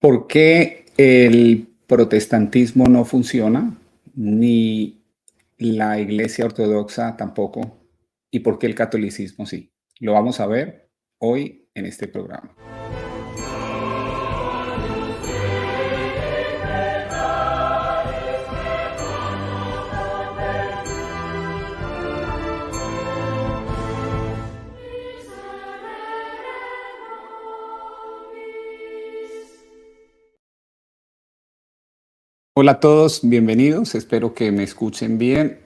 ¿Por qué el protestantismo no funciona? Ni la Iglesia Ortodoxa tampoco. ¿Y por qué el catolicismo sí? Lo vamos a ver hoy en este programa. Hola a todos, bienvenidos. Espero que me escuchen bien.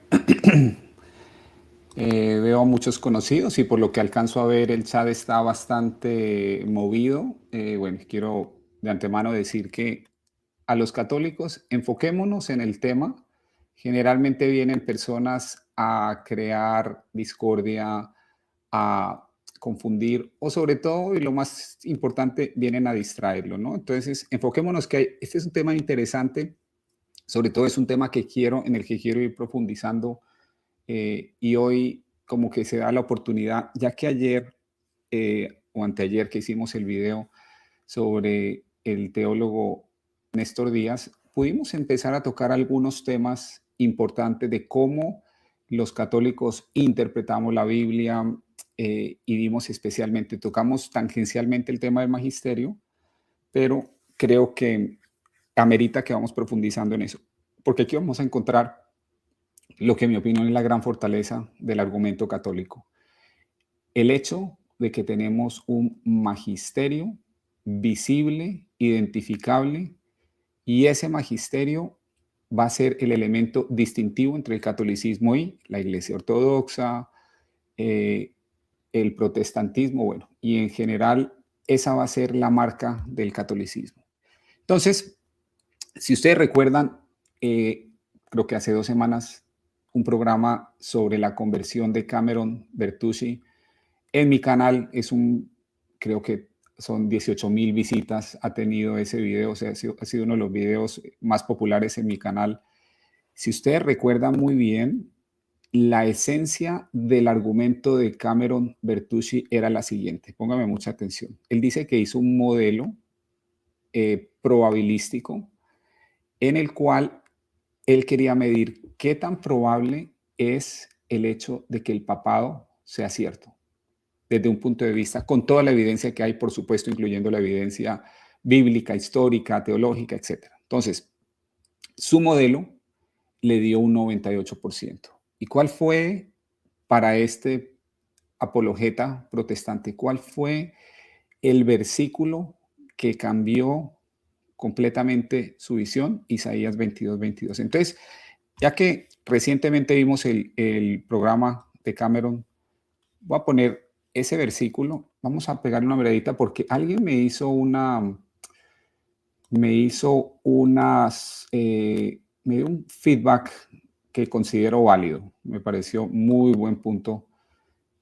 Veo a muchos conocidos y por lo que alcanzo a ver el chat está bastante movido. Bueno, quiero de antemano decir que a los católicos enfoquémonos en el tema. Generalmente vienen personas a crear discordia, a confundir o sobre todo, y lo más importante, vienen a distraerlo, ¿no? Entonces, enfoquémonos este es un tema interesante, sobre todo es un tema en el que quiero ir profundizando y hoy como que se da la oportunidad, ya que ayer o anteayer que hicimos el video sobre el teólogo Néstor Díaz, pudimos empezar a tocar algunos temas importantes de cómo los católicos interpretamos la Biblia y vimos especialmente, tocamos tangencialmente el tema del magisterio, pero creo que amerita que vamos profundizando en eso, porque aquí vamos a encontrar lo que en mi opinión es la gran fortaleza del argumento católico. El hecho de que tenemos un magisterio visible, identificable, y ese magisterio va a ser el elemento distintivo entre el catolicismo y la Iglesia Ortodoxa, eh, el protestantismo, bueno, y en general esa va a ser la marca del catolicismo. Entonces, si ustedes recuerdan, creo que hace 2 semanas, un programa sobre la conversión de Cameron Bertucci en mi canal creo que son 18,000 visitas, ha tenido ese video, o sea, ha sido uno de los videos más populares en mi canal. Si ustedes recuerdan muy bien, la esencia del argumento de Cameron Bertucci era la siguiente, póngame mucha atención. Él dice que hizo un modelo probabilístico en el cual él quería medir qué tan probable es el hecho de que el papado sea cierto, desde un punto de vista, con toda la evidencia que hay, por supuesto, incluyendo la evidencia bíblica, histórica, teológica, etcétera. Entonces, su modelo le dio un 98%. ¿Y cuál fue para este apologeta protestante? ¿Cuál fue el versículo que cambió completamente su visión? Isaías 22:22. Entonces, ya que recientemente vimos el programa de Cameron, voy a poner ese versículo, vamos a pegarle una miradita porque alguien me dio un feedback que considero válido. Me pareció muy buen punto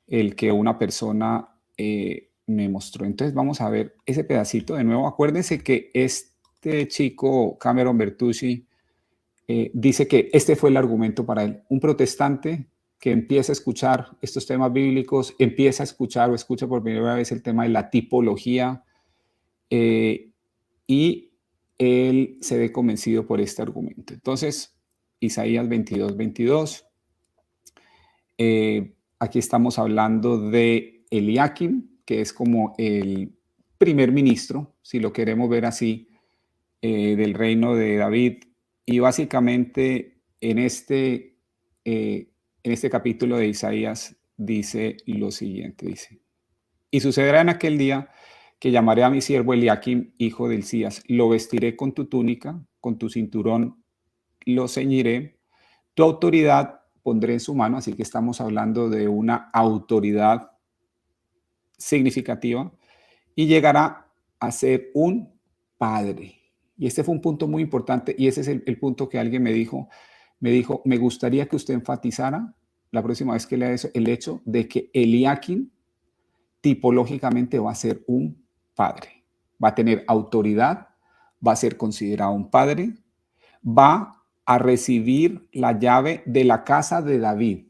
el que una persona me mostró. Entonces vamos a ver ese pedacito de nuevo. Acuérdense que este chico, Cameron Bertucci, dice que este fue el argumento para él. Un protestante que empieza a escuchar estos temas bíblicos, empieza a escuchar o escucha por primera vez el tema de la tipología eh, y él se ve convencido por este argumento. Entonces, Isaías 22:22, aquí estamos hablando de Eliakim, que es como el primer ministro, si lo queremos ver así, del reino de David. Y básicamente en este capítulo de Isaías dice lo siguiente, dice, y sucederá en aquel día que llamaré a mi siervo Eliakim, hijo de Hilcías, lo vestiré con tu túnica, con tu cinturón lo ceñiré, tu autoridad pondré en su mano, así que estamos hablando de una autoridad significativa, y llegará a ser un padre. Y este fue un punto muy importante y ese es el punto que alguien me dijo, me gustaría que usted enfatizara la próxima vez que lea eso, el hecho de que Eliakim tipológicamente va a ser un padre, va a tener autoridad, va a ser considerado un padre, va a recibir la llave de la casa de David,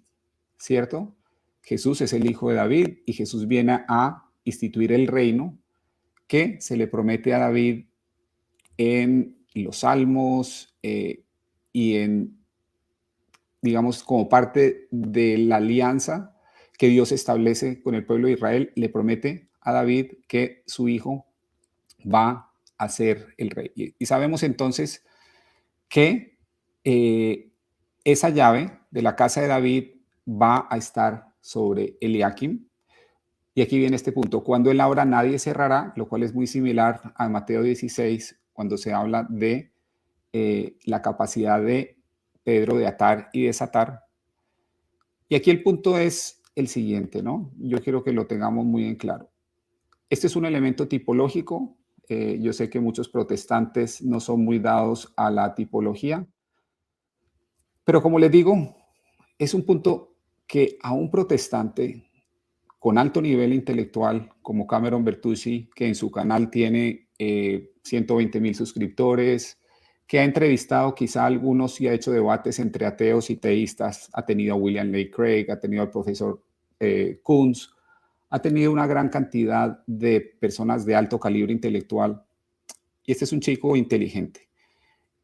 ¿cierto? Jesús es el hijo de David y Jesús viene a instituir el reino que se le promete a David en los salmos y en, digamos, como parte de la alianza que Dios establece con el pueblo de Israel, le promete a David que su hijo va a ser el rey. Y sabemos entonces que esa llave de la casa de David va a estar sobre Eliakim. Y aquí viene este punto, cuando él abra nadie cerrará, lo cual es muy similar a Mateo 16, cuando se habla de la capacidad de Pedro de atar y desatar. Y aquí el punto es el siguiente, ¿no? Yo quiero que lo tengamos muy en claro. Este es un elemento tipológico. Yo sé que muchos protestantes no son muy dados a la tipología, pero como les digo, es un punto que a un protestante con alto nivel intelectual como Cameron Bertucci, que en su canal tiene 120,000 suscriptores, que ha entrevistado quizá a algunos y ha hecho debates entre ateos y teístas, ha tenido a William Lane Craig, ha tenido al profesor Kunz, ha tenido una gran cantidad de personas de alto calibre intelectual. Y este es un chico inteligente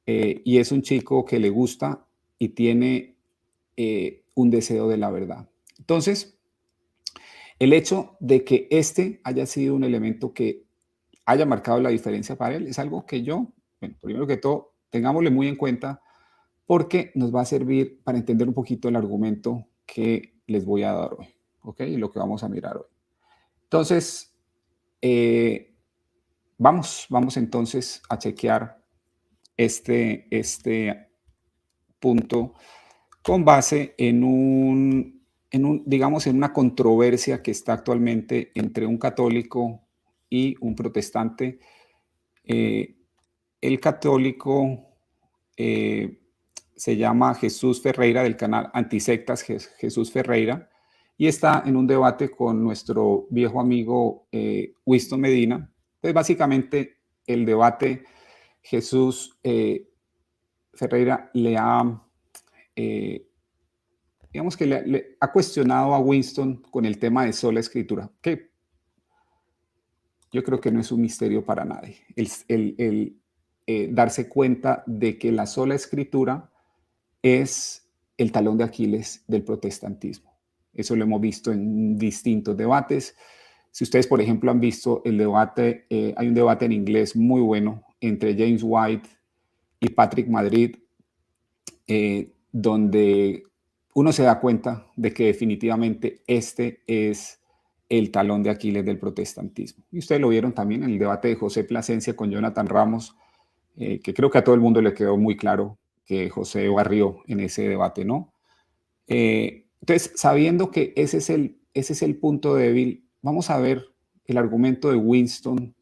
y es un chico que le gusta y tiene un deseo de la verdad. Entonces, el hecho de que este haya sido un elemento que haya marcado la diferencia para él es algo que yo, bueno, primero que todo, tengámosle muy en cuenta porque nos va a servir para entender un poquito el argumento que les voy a dar hoy, ¿ok? Y lo que vamos a mirar hoy. Entonces, eh, vamos entonces a chequear este punto con base digamos, en una controversia que está actualmente entre un católico y un protestante. Eh, el católico eh, se llama Jesús Ferreira del canal Antisectas Jesús Ferreira y está en un debate con nuestro viejo amigo Winston Medina. Entonces, básicamente, el debate Jesús Ferreira le ha eh, digamos que le ha cuestionado a Winston con el tema de sola escritura, que yo creo que no es un misterio para nadie. Darse cuenta de que la sola escritura es el talón de Aquiles del protestantismo. Eso lo hemos visto en distintos debates. Si ustedes, por ejemplo, han visto el debate, hay un debate en inglés muy bueno entre James White y Patrick Madrid, donde uno se da cuenta de que definitivamente este es el talón de Aquiles del protestantismo. Y ustedes lo vieron también en el debate de José Plasencia con Jonathan Ramos, que creo que a todo el mundo le quedó muy claro que José barrió en ese debate, ¿no? Entonces, sabiendo que ese es el punto débil, vamos a ver el argumento de Winston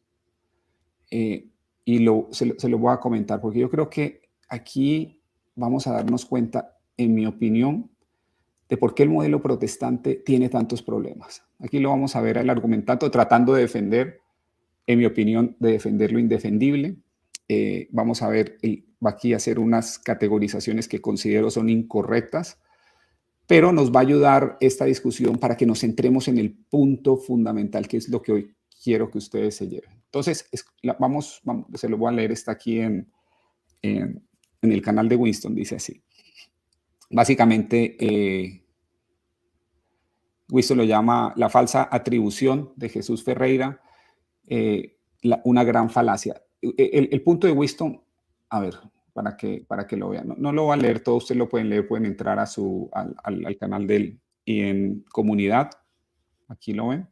eh, y se lo voy a comentar, porque yo creo que aquí vamos a darnos cuenta, en mi opinión, de por qué el modelo protestante tiene tantos problemas. Aquí lo vamos a ver el argumentando, tratando de defender, en mi opinión, de defender lo indefendible. Vamos a ver, va aquí a hacer unas categorizaciones que considero son incorrectas, pero nos va a ayudar esta discusión para que nos centremos en el punto fundamental, que es lo que hoy quiero que ustedes se lleven. Entonces, vamos, se lo voy a leer, está aquí en el canal de Winston, dice así. Básicamente, Winston lo llama la falsa atribución de Jesús Ferreira, una gran falacia. El punto de Winston, a ver, para que lo vean, no lo voy a leer todo, ustedes lo pueden leer, pueden entrar al canal de él y en comunidad, aquí lo ven,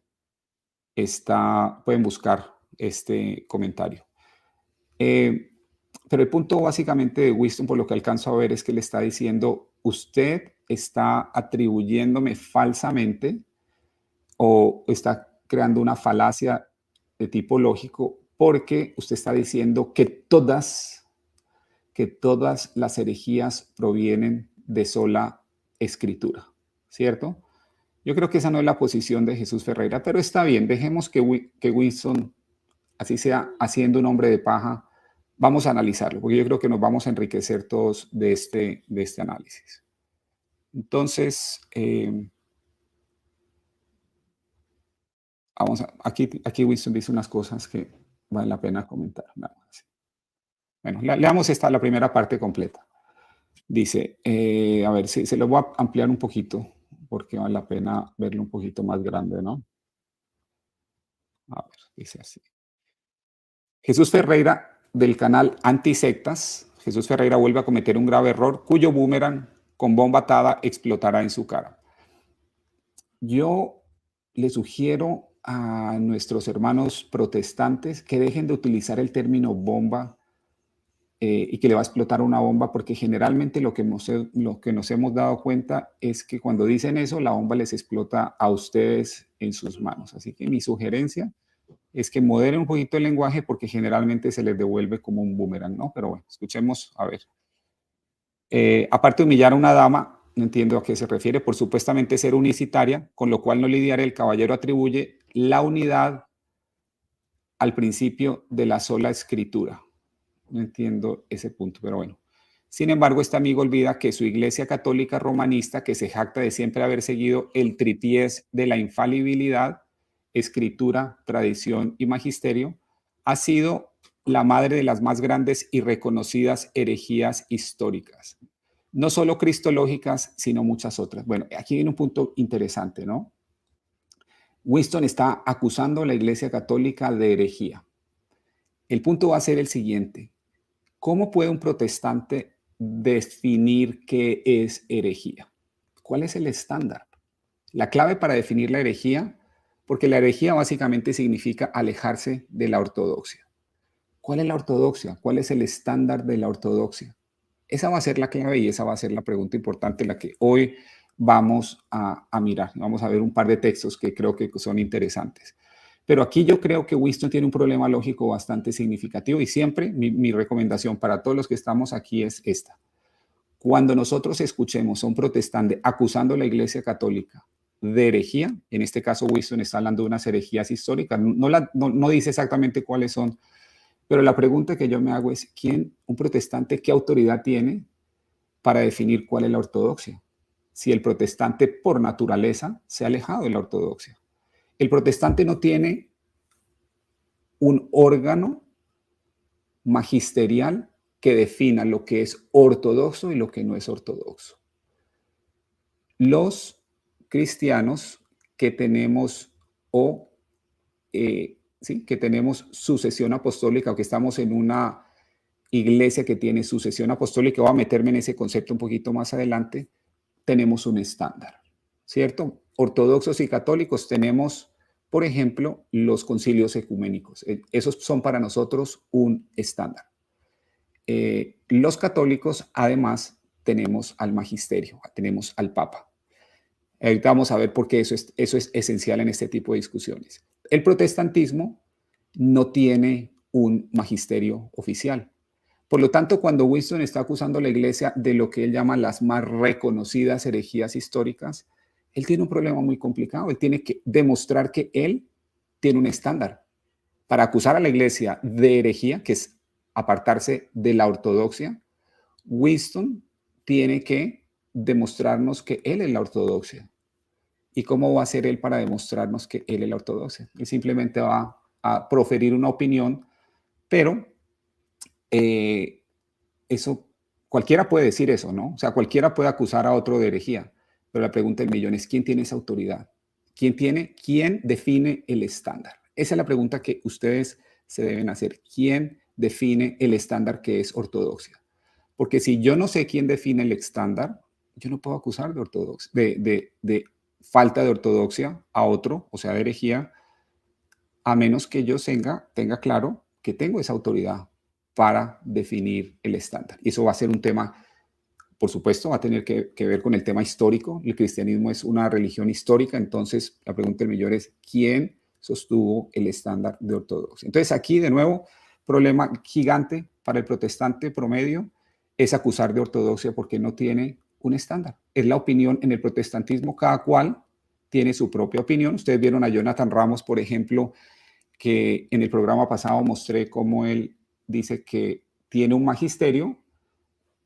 pueden buscar este comentario. Eh, pero el punto básicamente de Winston, por lo que alcanzo a ver, es que le está diciendo, usted está atribuyéndome falsamente o está creando una falacia de tipo lógico porque usted está diciendo que todas las herejías provienen de sola escritura, ¿cierto? Yo creo que esa no es la posición de Jesús Ferreira, pero está bien, dejemos que Winston, así sea haciendo un hombre de paja, vamos a analizarlo, porque yo creo que nos vamos a enriquecer todos de este análisis. Entonces, aquí Winston dice unas cosas que vale la pena comentar. Nada más. Bueno, leamos la primera parte completa. Dice, a ver, si se lo voy a ampliar un poquito, porque vale la pena verlo un poquito más grande, ¿no? A ver, dice así. Jesús Ferreira, del canal Antisectas, Jesús Ferreira vuelve a cometer un grave error cuyo boomerang con bomba atada explotará en su cara. Yo le sugiero a nuestros hermanos protestantes que dejen de utilizar el término bomba y que le va a explotar una bomba, porque generalmente lo que nos hemos dado cuenta es que cuando dicen eso, la bomba les explota a ustedes en sus manos. Así que mi sugerencia es que moderen un poquito el lenguaje porque generalmente se les devuelve como un boomerang, ¿no? Pero bueno, escuchemos a ver. Aparte de humillar a una dama, no entiendo a qué se refiere, por supuestamente ser unicitaria, con lo cual no lidiaré, el caballero atribuye la unidad al principio de la sola escritura. No entiendo ese punto, pero bueno. Sin embargo, este amigo olvida que su iglesia católica romanista, que se jacta de siempre haber seguido el tripiés de la infalibilidad, escritura, tradición y magisterio, ha sido la madre de las más grandes y reconocidas herejías históricas. No solo cristológicas, sino muchas otras. Bueno, aquí viene un punto interesante, ¿no? Winston está acusando a la iglesia católica de herejía. El punto va a ser el siguiente. ¿Cómo puede un protestante definir qué es herejía? ¿Cuál es el estándar? La clave para definir la herejía, porque la herejía básicamente significa alejarse de la ortodoxia. ¿Cuál es la ortodoxia? ¿Cuál es el estándar de la ortodoxia? Esa va a ser la clave y esa va a ser la pregunta importante, la que hoy vamos a mirar. Vamos a ver un par de textos que creo que son interesantes. Pero aquí yo creo que Winston tiene un problema lógico bastante significativo y siempre mi recomendación para todos los que estamos aquí es esta. Cuando nosotros escuchemos a un protestante acusando a la Iglesia Católica de herejía, en este caso Winston está hablando de unas herejías históricas, no dice exactamente cuáles son, pero la pregunta que yo me hago es, un protestante, qué autoridad tiene para definir cuál es la ortodoxia? Si el protestante por naturaleza se ha alejado de la ortodoxia. El protestante no tiene un órgano magisterial que defina lo que es ortodoxo y lo que no es ortodoxo. Los cristianos que tenemos ¿sí? que tenemos sucesión apostólica o que estamos en una iglesia que tiene sucesión apostólica, voy a meterme en ese concepto un poquito más adelante, tenemos un estándar, ¿cierto? Ortodoxos y católicos tenemos, por ejemplo, los concilios ecuménicos. Esos son para nosotros un estándar. Los católicos, además, tenemos al magisterio, tenemos al Papa. Ahorita vamos a ver por qué eso es esencial en este tipo de discusiones. El protestantismo no tiene un magisterio oficial. Por lo tanto, cuando Winston está acusando a la iglesia de lo que él llama las más reconocidas herejías históricas, él tiene un problema muy complicado. Él tiene que demostrar que él tiene un estándar. Para acusar a la iglesia de herejía, que es apartarse de la ortodoxia, Winston tiene que demostrarnos que él es la ortodoxia. ¿Y cómo va a ser él para demostrarnos que él es la ortodoxia? Él simplemente va a proferir una opinión, pero eso, cualquiera puede decir eso, ¿no? O sea, cualquiera puede acusar a otro de herejía, pero la pregunta del millón es, ¿quién tiene esa autoridad? ¿Quién define el estándar? Esa es la pregunta que ustedes se deben hacer. ¿Quién define el estándar que es ortodoxia? Porque si yo no sé quién define el estándar, yo no puedo acusar de ortodoxia, de falta de ortodoxia a otro, o sea, de herejía, a menos que yo tenga claro que tengo esa autoridad para definir el estándar. Y eso va a ser un tema, por supuesto, va a tener que ver con el tema histórico. El cristianismo es una religión histórica, entonces la pregunta del millón es, ¿quién sostuvo el estándar de ortodoxia? Entonces aquí, de nuevo, problema gigante para el protestante promedio es acusar de ortodoxia porque no tiene un estándar. Es la opinión en el protestantismo, cada cual tiene su propia opinión. Ustedes vieron a Jonathan Ramos, por ejemplo, que en el programa pasado mostré cómo él dice que tiene un magisterio,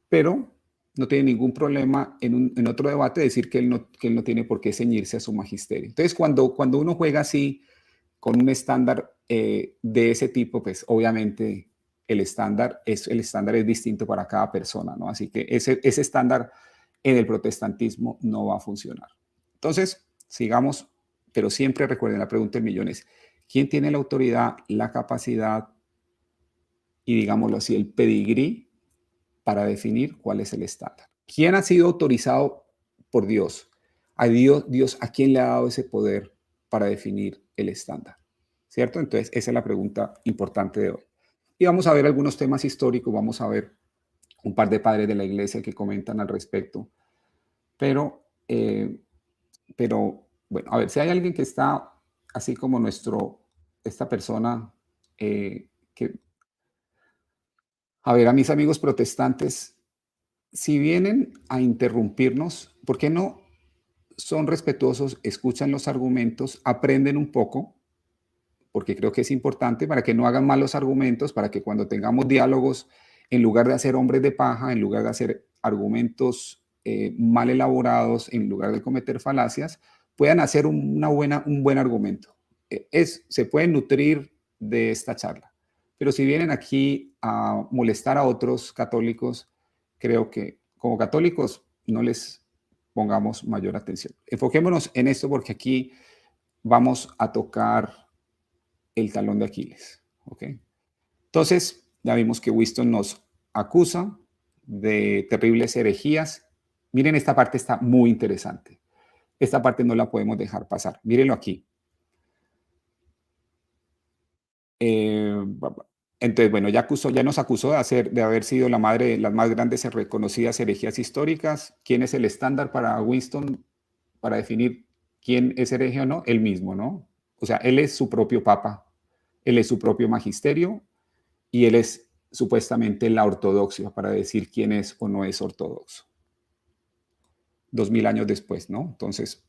pero no tiene ningún problema en otro debate decir que él no tiene por qué ceñirse a su magisterio. Entonces, cuando uno juega así, con un estándar de ese tipo, pues obviamente el estándar es distinto para cada persona, ¿no? Así que ese estándar en el protestantismo no va a funcionar. Entonces, sigamos, pero siempre recuerden la pregunta del millón es, ¿quién tiene la autoridad, la capacidad y, digámoslo así, el pedigrí para definir cuál es el estándar? ¿Quién ha sido autorizado por Dios? A Dios, ¿a quién le ha dado ese poder para definir el estándar? ¿Cierto? Entonces, esa es la pregunta importante de hoy. Y vamos a ver algunos temas históricos, vamos a ver un par de padres de la iglesia que comentan al respecto, pero, bueno, a ver, si hay alguien que está así como esta persona, que, a ver, a mis amigos protestantes, si vienen a interrumpirnos, ¿por qué no son respetuosos, escuchan los argumentos, aprenden un poco, porque creo que es importante para que no hagan malos argumentos, para que cuando tengamos diálogos, en lugar de hacer hombres de paja, en lugar de hacer argumentos mal elaborados, en lugar de cometer falacias, puedan hacer un buen argumento. Se pueden nutrir de esta charla. Pero si vienen aquí a molestar a otros católicos, creo que como católicos no les pongamos mayor atención. Enfoquémonos en esto porque aquí vamos a tocar el talón de Aquiles. ¿Ok? Entonces, ya vimos que Winston nos acusa de terribles herejías. Miren, esta parte está muy interesante. Esta parte no la podemos dejar pasar. Mírenlo aquí. Eh, entonces, bueno, ya nos acusó de haber sido la madre de las más grandes y reconocidas herejías históricas. ¿Quién es el estándar para Winston para definir quién es hereje o no? Él mismo, ¿no? O sea, él es su propio papa, él es su propio magisterio y él es supuestamente la ortodoxia para decir quién es o no es ortodoxo. 2000 años después, ¿no? Entonces,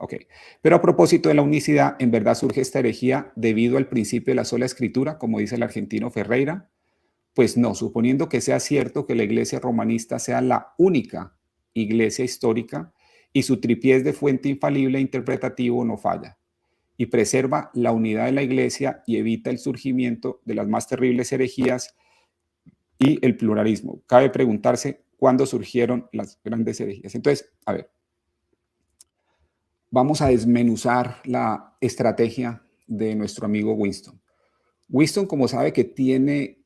ok. Pero a propósito de la unicidad, en verdad surge esta herejía debido al principio de la sola escritura, como dice el argentino Ferreira. Pues no, suponiendo que sea cierto que la iglesia romanista sea la única iglesia histórica y su tripiés de fuente infalible e interpretativo no falla y preserva la unidad de la iglesia y evita el surgimiento de las más terribles herejías y el pluralismo. Cabe preguntarse cuándo surgieron las grandes herejías. Entonces, a ver, vamos a desmenuzar la estrategia de nuestro amigo Winston. Winston, como sabe que tiene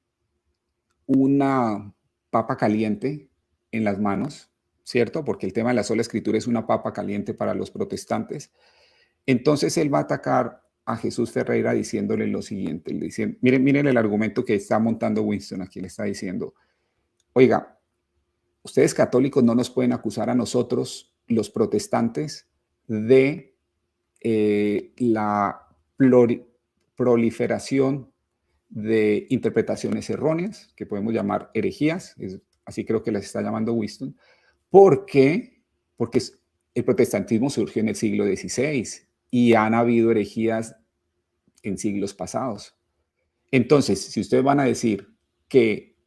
una papa caliente en las manos, ¿cierto? Porque el tema de la sola escritura es una papa caliente para los protestantes. Entonces él va a atacar a Jesús Ferreira diciéndole lo siguiente. Le dice, miren el argumento que está montando Winston aquí. Le está diciendo, oiga, ustedes católicos no nos pueden acusar a nosotros, los protestantes, de la proliferación de interpretaciones erróneas, que podemos llamar herejías, así creo que las está llamando Winston. ¿Por qué? Porque el protestantismo surgió en el siglo XVI y han habido herejías en siglos pasados. Entonces, si ustedes van a decir que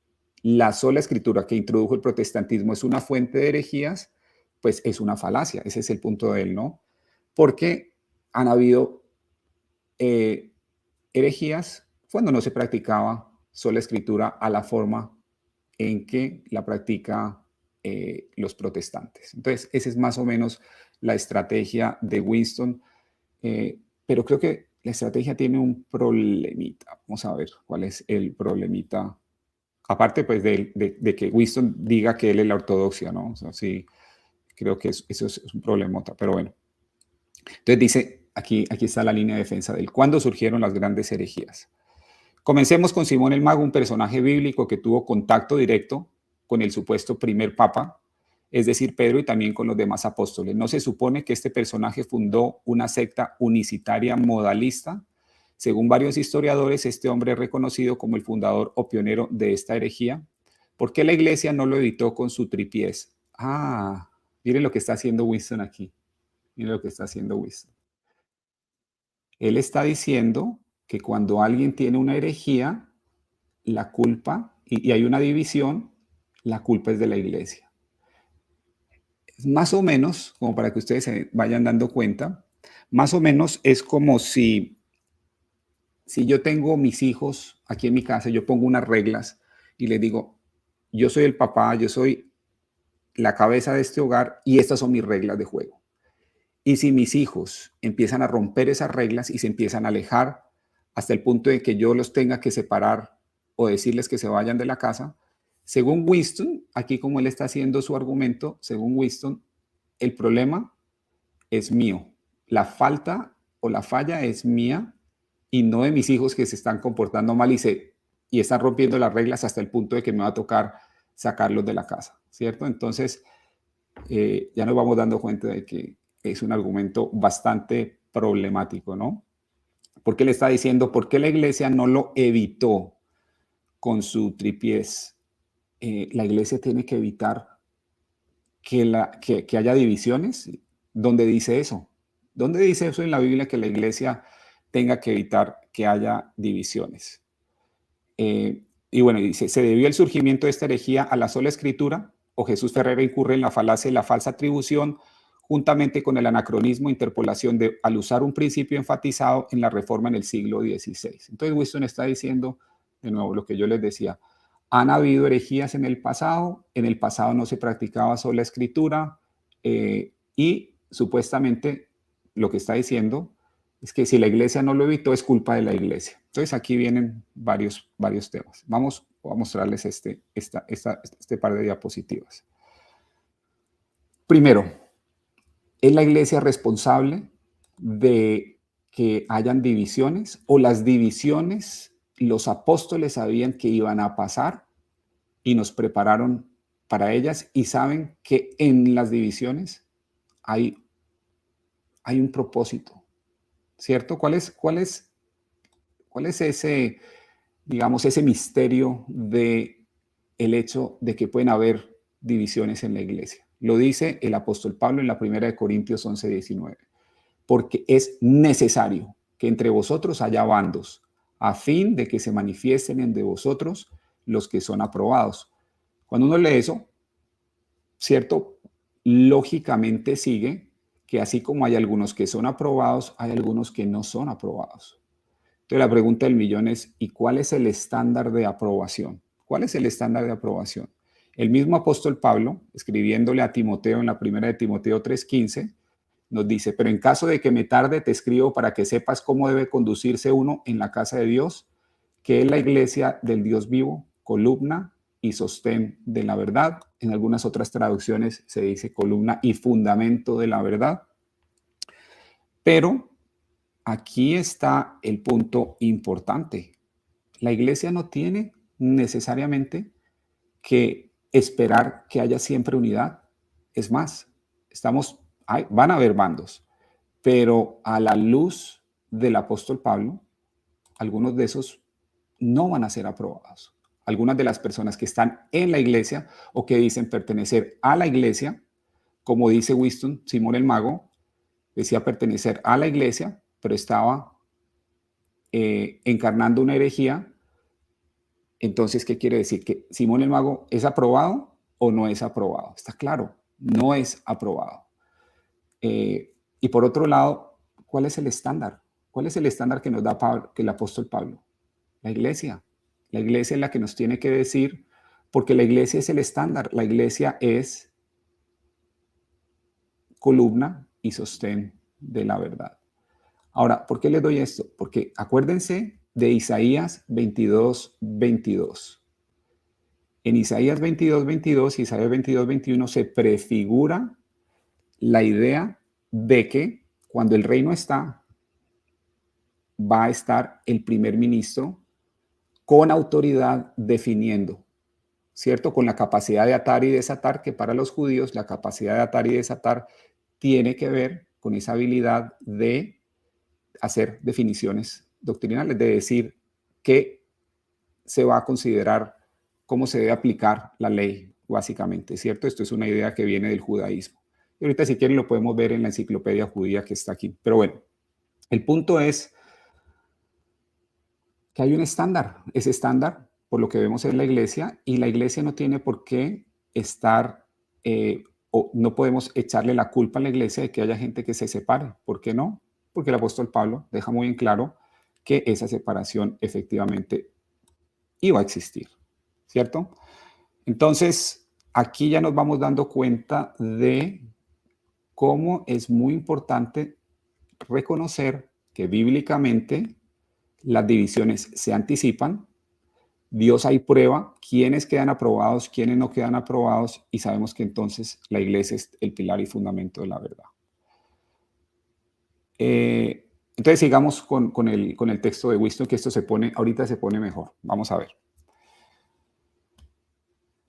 la sola escritura que introdujo el protestantismo es una fuente de herejías, pues es una falacia. Ese es el punto de él, ¿no? Porque han habido herejías cuando no se practicaba sola escritura a la forma en que la practica los protestantes. Entonces, esa es más o menos la estrategia de Winston, pero creo que la estrategia tiene un problemita. Vamos a ver cuál es el problemita. Aparte, pues, de que Winston diga que él es la ortodoxia, ¿no? O sea, sí, creo que eso es un problemota, pero bueno. Entonces dice, aquí está la línea de defensa del cuándo surgieron las grandes herejías. Comencemos con Simón el Mago, un personaje bíblico que tuvo contacto directo con el supuesto primer papa, es decir, Pedro, y también con los demás apóstoles. ¿No se supone que este personaje fundó una secta unicitaria modalista? Según varios historiadores, este hombre es reconocido como el fundador o pionero de esta herejía. ¿Por qué la iglesia no lo editó con su tripiés? Miren lo que está haciendo Winston aquí. Miren lo que está haciendo Winston. Él está diciendo que cuando alguien tiene una herejía, la culpa, y hay una división, la culpa es de la iglesia. Más o menos, como para que ustedes se vayan dando cuenta, más o menos es como si yo tengo mis hijos aquí en mi casa, yo pongo unas reglas y les digo, yo soy el papá, yo soy la cabeza de este hogar y estas son mis reglas de juego. Y si mis hijos empiezan a romper esas reglas y se empiezan a alejar hasta el punto de que yo los tenga que separar o decirles que se vayan de la casa, según Winston, aquí como él está haciendo su argumento, según Winston, el problema es mío. La falta o la falla es mía y no de mis hijos que se están comportando mal y están rompiendo las reglas hasta el punto de que me va a tocar sacarlos de la casa, ¿cierto? Entonces, ya nos vamos dando cuenta de que es un argumento bastante problemático, ¿no? Porque le está diciendo, ¿por qué la iglesia no lo evitó con su tripiés? La iglesia tiene que evitar que haya divisiones. ¿Dónde dice eso? ¿Dónde dice eso en la Biblia que la iglesia tenga que evitar que haya divisiones? Y bueno, dice, ¿se debió el surgimiento de esta herejía a la sola escritura? ¿O Jesús Ferrera incurre en la falacia y la falsa atribución juntamente con el anacronismo, interpolación al usar un principio enfatizado en la reforma en el siglo XVI? Entonces Winston está diciendo, de nuevo, lo que yo les decía, han habido herejías en el pasado no se practicaba sola escritura y supuestamente lo que está diciendo es que si la iglesia no lo evitó es culpa de la iglesia. Entonces aquí vienen varios temas. Vamos a mostrarles este par de diapositivas. Primero, ¿es la iglesia responsable de que hayan divisiones o las divisiones los apóstoles sabían que iban a pasar y nos prepararon para ellas y saben que en las divisiones hay un propósito, ¿cierto? ¿Cuál es ese, digamos, ese misterio de el hecho de que pueden haber divisiones en la iglesia? Lo dice el apóstol Pablo en la primera de Corintios 11:19. Porque es necesario que entre vosotros haya bandos, a fin de que se manifiesten entre vosotros los que son aprobados. Cuando uno lee eso, ¿cierto? Lógicamente sigue que así como hay algunos que son aprobados, hay algunos que no son aprobados. Entonces la pregunta del millón es, ¿y cuál es el estándar de aprobación? ¿Cuál es el estándar de aprobación? El mismo apóstol Pablo, escribiéndole a Timoteo en la primera de Timoteo 3:15, nos dice, pero en caso de que me tarde, te escribo para que sepas cómo debe conducirse uno en la casa de Dios, que es la iglesia del Dios vivo, columna y sostén de la verdad. En algunas otras traducciones se dice columna y fundamento de la verdad. Pero aquí está el punto importante. La iglesia no tiene necesariamente que esperar que haya siempre unidad. Es más, van a haber bandos, pero a la luz del apóstol Pablo, algunos de esos no van a ser aprobados. Algunas de las personas que están en la iglesia o que dicen pertenecer a la iglesia, como dice Winston, Simón el Mago, decía pertenecer a la iglesia, pero estaba encarnando una herejía. Entonces, ¿qué quiere decir? ¿Que Simón el Mago es aprobado o no es aprobado? Está claro, no es aprobado. Y por otro lado, ¿cuál es el estándar? ¿Cuál es el estándar que nos da que el apóstol Pablo? La iglesia. La iglesia es la que nos tiene que decir, porque la iglesia es el estándar. La iglesia es columna y sostén de la verdad. Ahora, ¿por qué les doy esto? Porque acuérdense de Isaías 22:22. En Isaías 22:22 y Isaías 22:21 se prefigura la idea de que cuando el reino está, va a estar el primer ministro con autoridad definiendo, ¿cierto? Con la capacidad de atar y desatar, que para los judíos la capacidad de atar y desatar tiene que ver con esa habilidad de hacer definiciones doctrinales, de decir qué se va a considerar, cómo se debe aplicar la ley, básicamente, ¿cierto? Esto es una idea que viene del judaísmo. Y ahorita, si quieren, lo podemos ver en la enciclopedia judía que está aquí. Pero bueno, el punto es que hay un estándar, ese estándar, por lo que vemos en la iglesia, y la iglesia no tiene por qué estar, o no podemos echarle la culpa a la iglesia de que haya gente que se separe. ¿Por qué no? Porque el apóstol Pablo deja muy en claro que esa separación efectivamente y va a existir, ¿cierto? Entonces, aquí ya nos vamos dando cuenta de cómo es muy importante reconocer que bíblicamente las divisiones se anticipan. Dios ahí prueba quiénes quedan aprobados, quiénes no quedan aprobados, y sabemos que entonces la iglesia es el pilar y fundamento de la verdad. Entonces sigamos con el texto de Winston, que esto ahorita se pone mejor. Vamos a ver.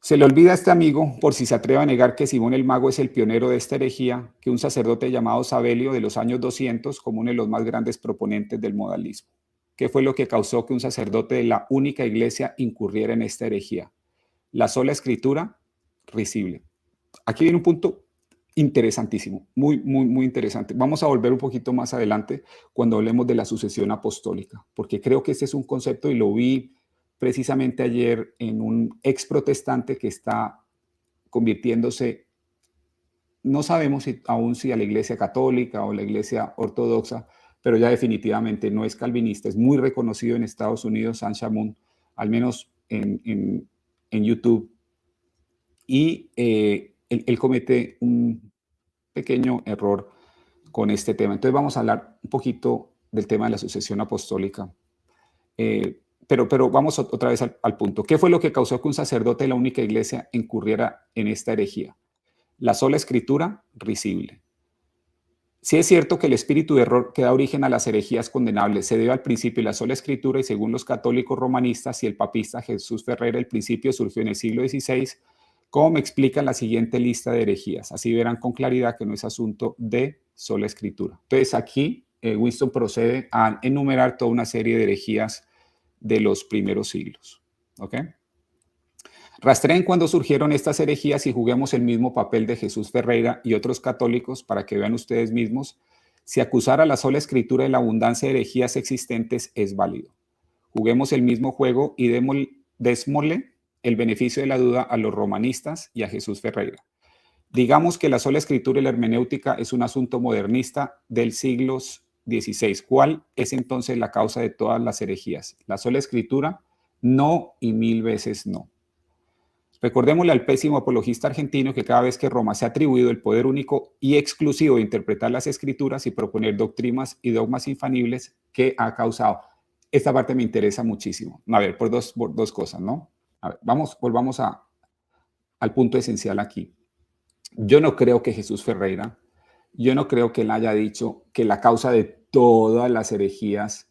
Se le olvida a este amigo, por si se atreve a negar que Simón el Mago es el pionero de esta herejía, que un sacerdote llamado Sabelio de los años 200, como uno de los más grandes proponentes del modalismo. ¿Qué fue lo que causó que un sacerdote de la única iglesia incurriera en esta herejía? La sola escritura, risible. Aquí viene un punto interesantísimo, muy, muy, muy interesante. Vamos a volver un poquito más adelante cuando hablemos de la sucesión apostólica, porque creo que este es un concepto y lo vi precisamente ayer en un ex protestante que está convirtiéndose, no sabemos aún si a la iglesia católica o la iglesia ortodoxa, pero ya definitivamente no es calvinista, es muy reconocido en Estados Unidos, San Shamoun, al menos en YouTube, y él comete un pequeño error con este tema. Entonces vamos a hablar un poquito del tema de la sucesión apostólica. Pero vamos otra vez al punto. ¿Qué fue lo que causó que un sacerdote de la única iglesia incurriera en esta herejía? La sola escritura, risible. Sí es cierto que el espíritu de error que da origen a las herejías condenables se debe al principio de la sola escritura, y según los católicos romanistas y el papista Jesús Ferrer, el principio surgió en el siglo XVI, como me explica la siguiente lista de herejías. Así verán con claridad que no es asunto de sola escritura. Entonces aquí Winston procede a enumerar toda una serie de herejías de los primeros siglos. ¿Ok? Rastreen cuando surgieron estas herejías y juguemos el mismo papel de Jesús Ferreira y otros católicos para que vean ustedes mismos si acusar a la sola escritura de la abundancia de herejías existentes es válido. Juguemos el mismo juego y démosle el beneficio de la duda a los romanistas y a Jesús Ferreira. Digamos que la sola escritura y la hermenéutica es un asunto modernista del siglo XVI. ¿Cuál es entonces la causa de todas las herejías? La sola escritura, no y mil veces no. Recordémosle al pésimo apologista argentino que cada vez que Roma se ha atribuido el poder único y exclusivo de interpretar las escrituras y proponer doctrinas y dogmas infalibles, que ha causado. Esta parte me interesa muchísimo. A ver, por dos cosas, ¿no? A ver, volvamos al punto esencial aquí. Yo no creo que Jesús Ferreira, yo no creo que él haya dicho que la causa de todas las herejías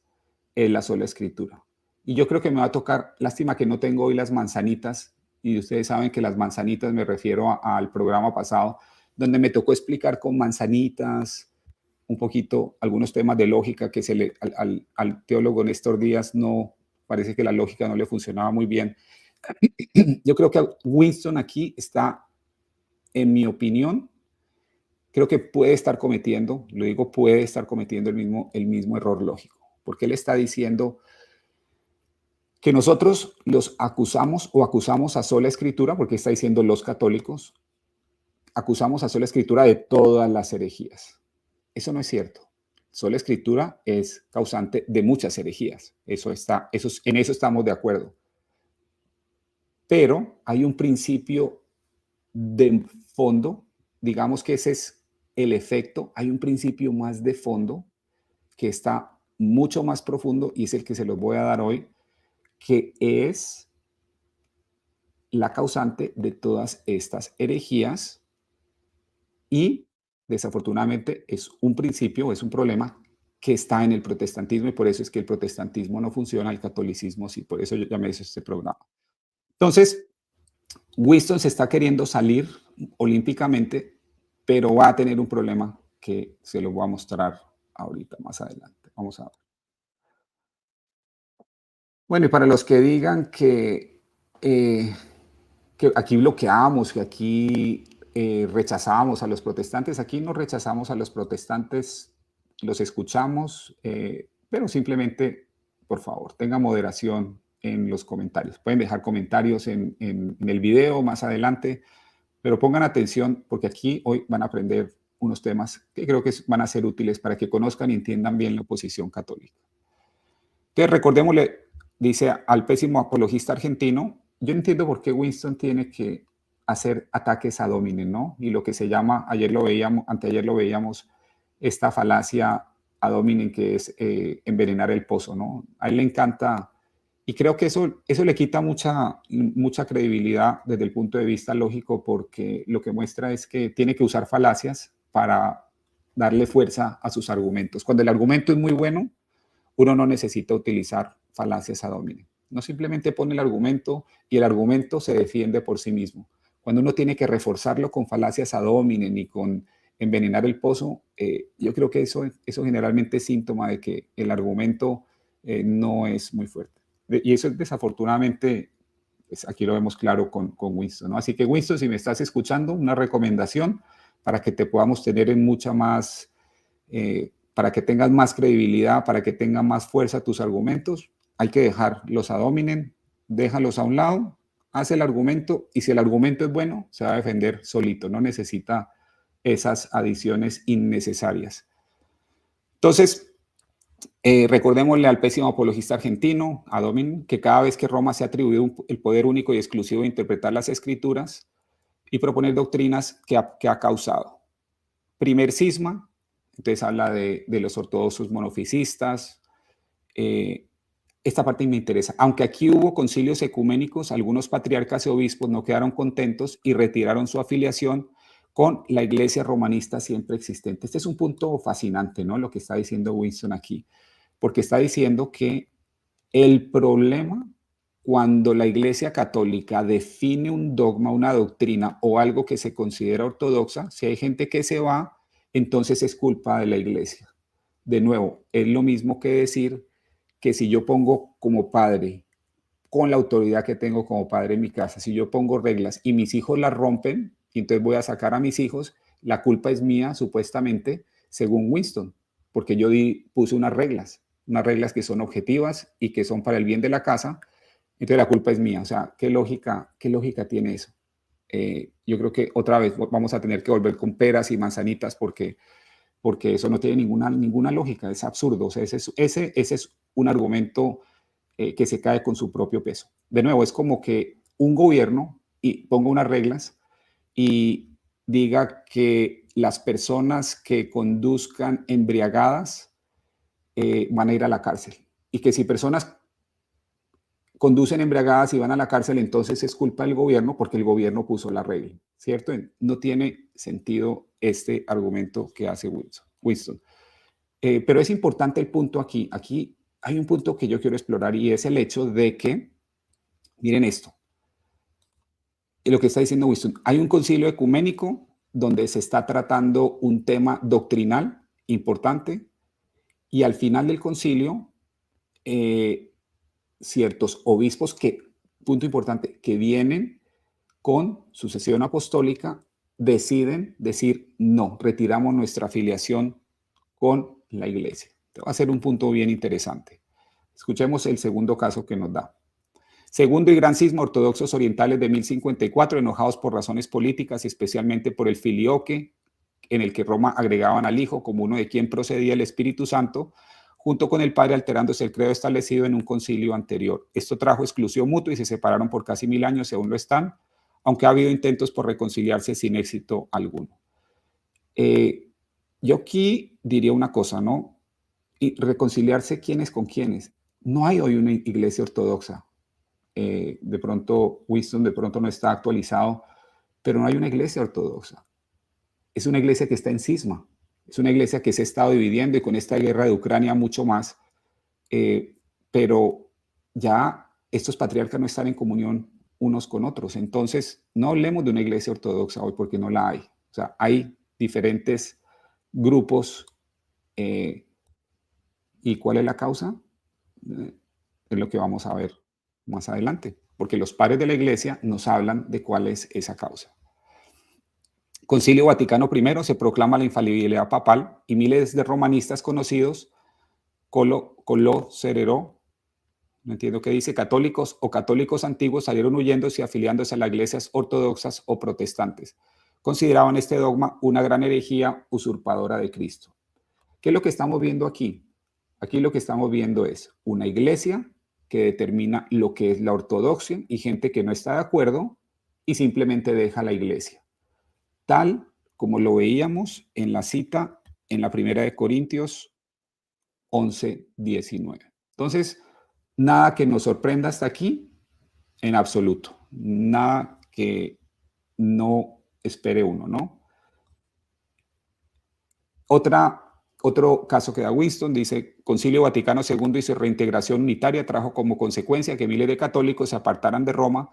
es la sola escritura. Y yo creo que me va a tocar, lástima que no tengo hoy las manzanitas, y ustedes saben que las manzanitas me refiero al programa pasado, donde me tocó explicar con manzanitas un poquito algunos temas de lógica que al teólogo Néstor Díaz no, parece que la lógica no le funcionaba muy bien. Yo creo que Winston aquí está, en mi opinión, creo que puede estar cometiendo, lo digo, puede estar cometiendo el mismo error lógico, porque él está diciendo que nosotros los acusamos a sola escritura, porque está diciendo los católicos, acusamos a sola escritura de todas las herejías. Eso no es cierto. Sola escritura es causante de muchas herejías. En eso estamos de acuerdo. Pero hay un principio de fondo, digamos que ese es el efecto, hay un principio más de fondo que está mucho más profundo y es el que se los voy a dar hoy, que es la causante de todas estas herejías y desafortunadamente es un principio, es un problema que está en el protestantismo y por eso es que el protestantismo no funciona, el catolicismo sí, por eso yo llamé eso este programa. Entonces, Winston se está queriendo salir olímpicamente, pero va a tener un problema que se lo voy a mostrar ahorita más adelante. Vamos a ver. Bueno, y para los que digan que aquí bloqueamos, que aquí rechazamos a los protestantes, aquí no rechazamos a los protestantes, los escuchamos, pero simplemente, por favor, tengan moderación en los comentarios. Pueden dejar comentarios en el video más adelante, pero pongan atención porque aquí hoy van a aprender unos temas que creo que van a ser útiles para que conozcan y entiendan bien la posición católica. Entonces, recordémosle dice al pésimo apologista argentino, yo entiendo por qué Winston tiene que hacer ataques a dominem, ¿no? Y lo que se llama, ayer lo veíamos, anteayer lo veíamos, esta falacia a dominem, que es envenenar el pozo, ¿no? A él le encanta, y creo que eso le quita mucha credibilidad desde el punto de vista lógico, porque lo que muestra es que tiene que usar falacias para darle fuerza a sus argumentos. Cuando el argumento es muy bueno, uno no necesita utilizar falacias ad hominem. No simplemente pone el argumento y el argumento se defiende por sí mismo. Cuando uno tiene que reforzarlo con falacias ad hominem y con envenenar el pozo, yo creo que eso generalmente es síntoma de que el argumento no es muy fuerte. Y eso desafortunadamente, pues aquí lo vemos claro con Winston, ¿no? Así que Winston, si me estás escuchando, una recomendación para que te podamos tener en mucha más... para que tengas más credibilidad, para que tengan más fuerza tus argumentos, hay que dejar los ad hominem, déjalos a un lado, haz el argumento y si el argumento es bueno, se va a defender solito, no necesita esas adiciones innecesarias. Entonces, recordémosle al pésimo apologista argentino, ad hominem, que cada vez que Roma se ha atribuido el poder único y exclusivo de interpretar las escrituras y proponer doctrinas que ha causado. Primer cisma, entonces habla de los ortodoxos monofisistas. Esta parte me interesa. Aunque aquí hubo concilios ecuménicos, algunos patriarcas y obispos no quedaron contentos y retiraron su afiliación con la iglesia romanista siempre existente. Este es un punto fascinante, ¿no? Lo que está diciendo Winston aquí, porque está diciendo que el problema cuando la iglesia católica define un dogma, una doctrina o algo que se considera ortodoxa, si hay gente que se va, entonces es culpa de la iglesia. De nuevo, es lo mismo que decir que si yo pongo como padre, con la autoridad que tengo como padre en mi casa, si yo pongo reglas y mis hijos las rompen, y entonces voy a sacar a mis hijos, la culpa es mía, supuestamente, según Winston, porque yo puse unas reglas que son objetivas y que son para el bien de la casa, entonces la culpa es mía. O sea, ¿qué lógica tiene eso? Yo creo que otra vez vamos a tener que volver con peras y manzanitas porque eso no tiene ninguna lógica, es absurdo. O sea, ese es un argumento que se cae con su propio peso. De nuevo, es como que un gobierno ponga unas reglas y diga que las personas que conduzcan embriagadas van a ir a la cárcel. Y que si personas conducen embriagadas y van a la cárcel, entonces es culpa del gobierno porque el gobierno puso la regla, ¿cierto? No tiene sentido este argumento que hace Winston. Pero es importante el punto aquí. Aquí hay un punto que yo quiero explorar y es el hecho de que, miren esto, lo que está diciendo Winston, hay un concilio ecuménico donde se está tratando un tema doctrinal importante y al final del concilio, ciertos obispos que, punto importante, que vienen con sucesión apostólica, deciden decir no, retiramos nuestra afiliación con la iglesia. Este va a ser un punto bien interesante. Escuchemos el segundo caso que nos da. Segundo y gran cisma, ortodoxos orientales de 1054, enojados por razones políticas y especialmente por el filioque, en el que Roma agregaban al Hijo como uno de quien procedía el Espíritu Santo, junto con el Padre, alterándose el credo establecido en un concilio anterior. Esto trajo exclusión mutua y se separaron por casi 1000 años y aún lo están, aunque ha habido intentos por reconciliarse sin éxito alguno. Yo aquí diría una cosa, ¿no? Y reconciliarse quiénes con quiénes. No hay hoy una iglesia ortodoxa. De pronto, Winston de pronto no está actualizado, pero no hay una iglesia ortodoxa. Es una iglesia que está en cisma. Es una iglesia que se ha estado dividiendo y con esta guerra de Ucrania mucho más. Pero ya estos patriarcas no están en comunión unos con otros. Entonces, no hablemos de una iglesia ortodoxa hoy porque no la hay. O sea, hay diferentes grupos. ¿Y cuál es la causa? Es lo que vamos a ver más adelante, porque los padres de la iglesia nos hablan de cuál es esa causa. Concilio Vaticano I se proclama la infalibilidad papal y miles de romanistas conocidos, Coló, Cerero, no entiendo qué dice, católicos o católicos antiguos salieron huyéndose y afiliándose a las iglesias ortodoxas o protestantes. Consideraban este dogma una gran herejía usurpadora de Cristo. ¿Qué es lo que estamos viendo aquí? Aquí lo que estamos viendo es una iglesia que determina lo que es la ortodoxia y gente que no está de acuerdo y simplemente deja la iglesia. Tal como lo veíamos en la cita en la primera de Corintios 11:19. Entonces, nada que nos sorprenda hasta aquí, en absoluto. Nada que no espere uno, ¿no? Otro caso que da Winston, dice, Concilio Vaticano II y su reintegración unitaria trajo como consecuencia que miles de católicos se apartaran de Roma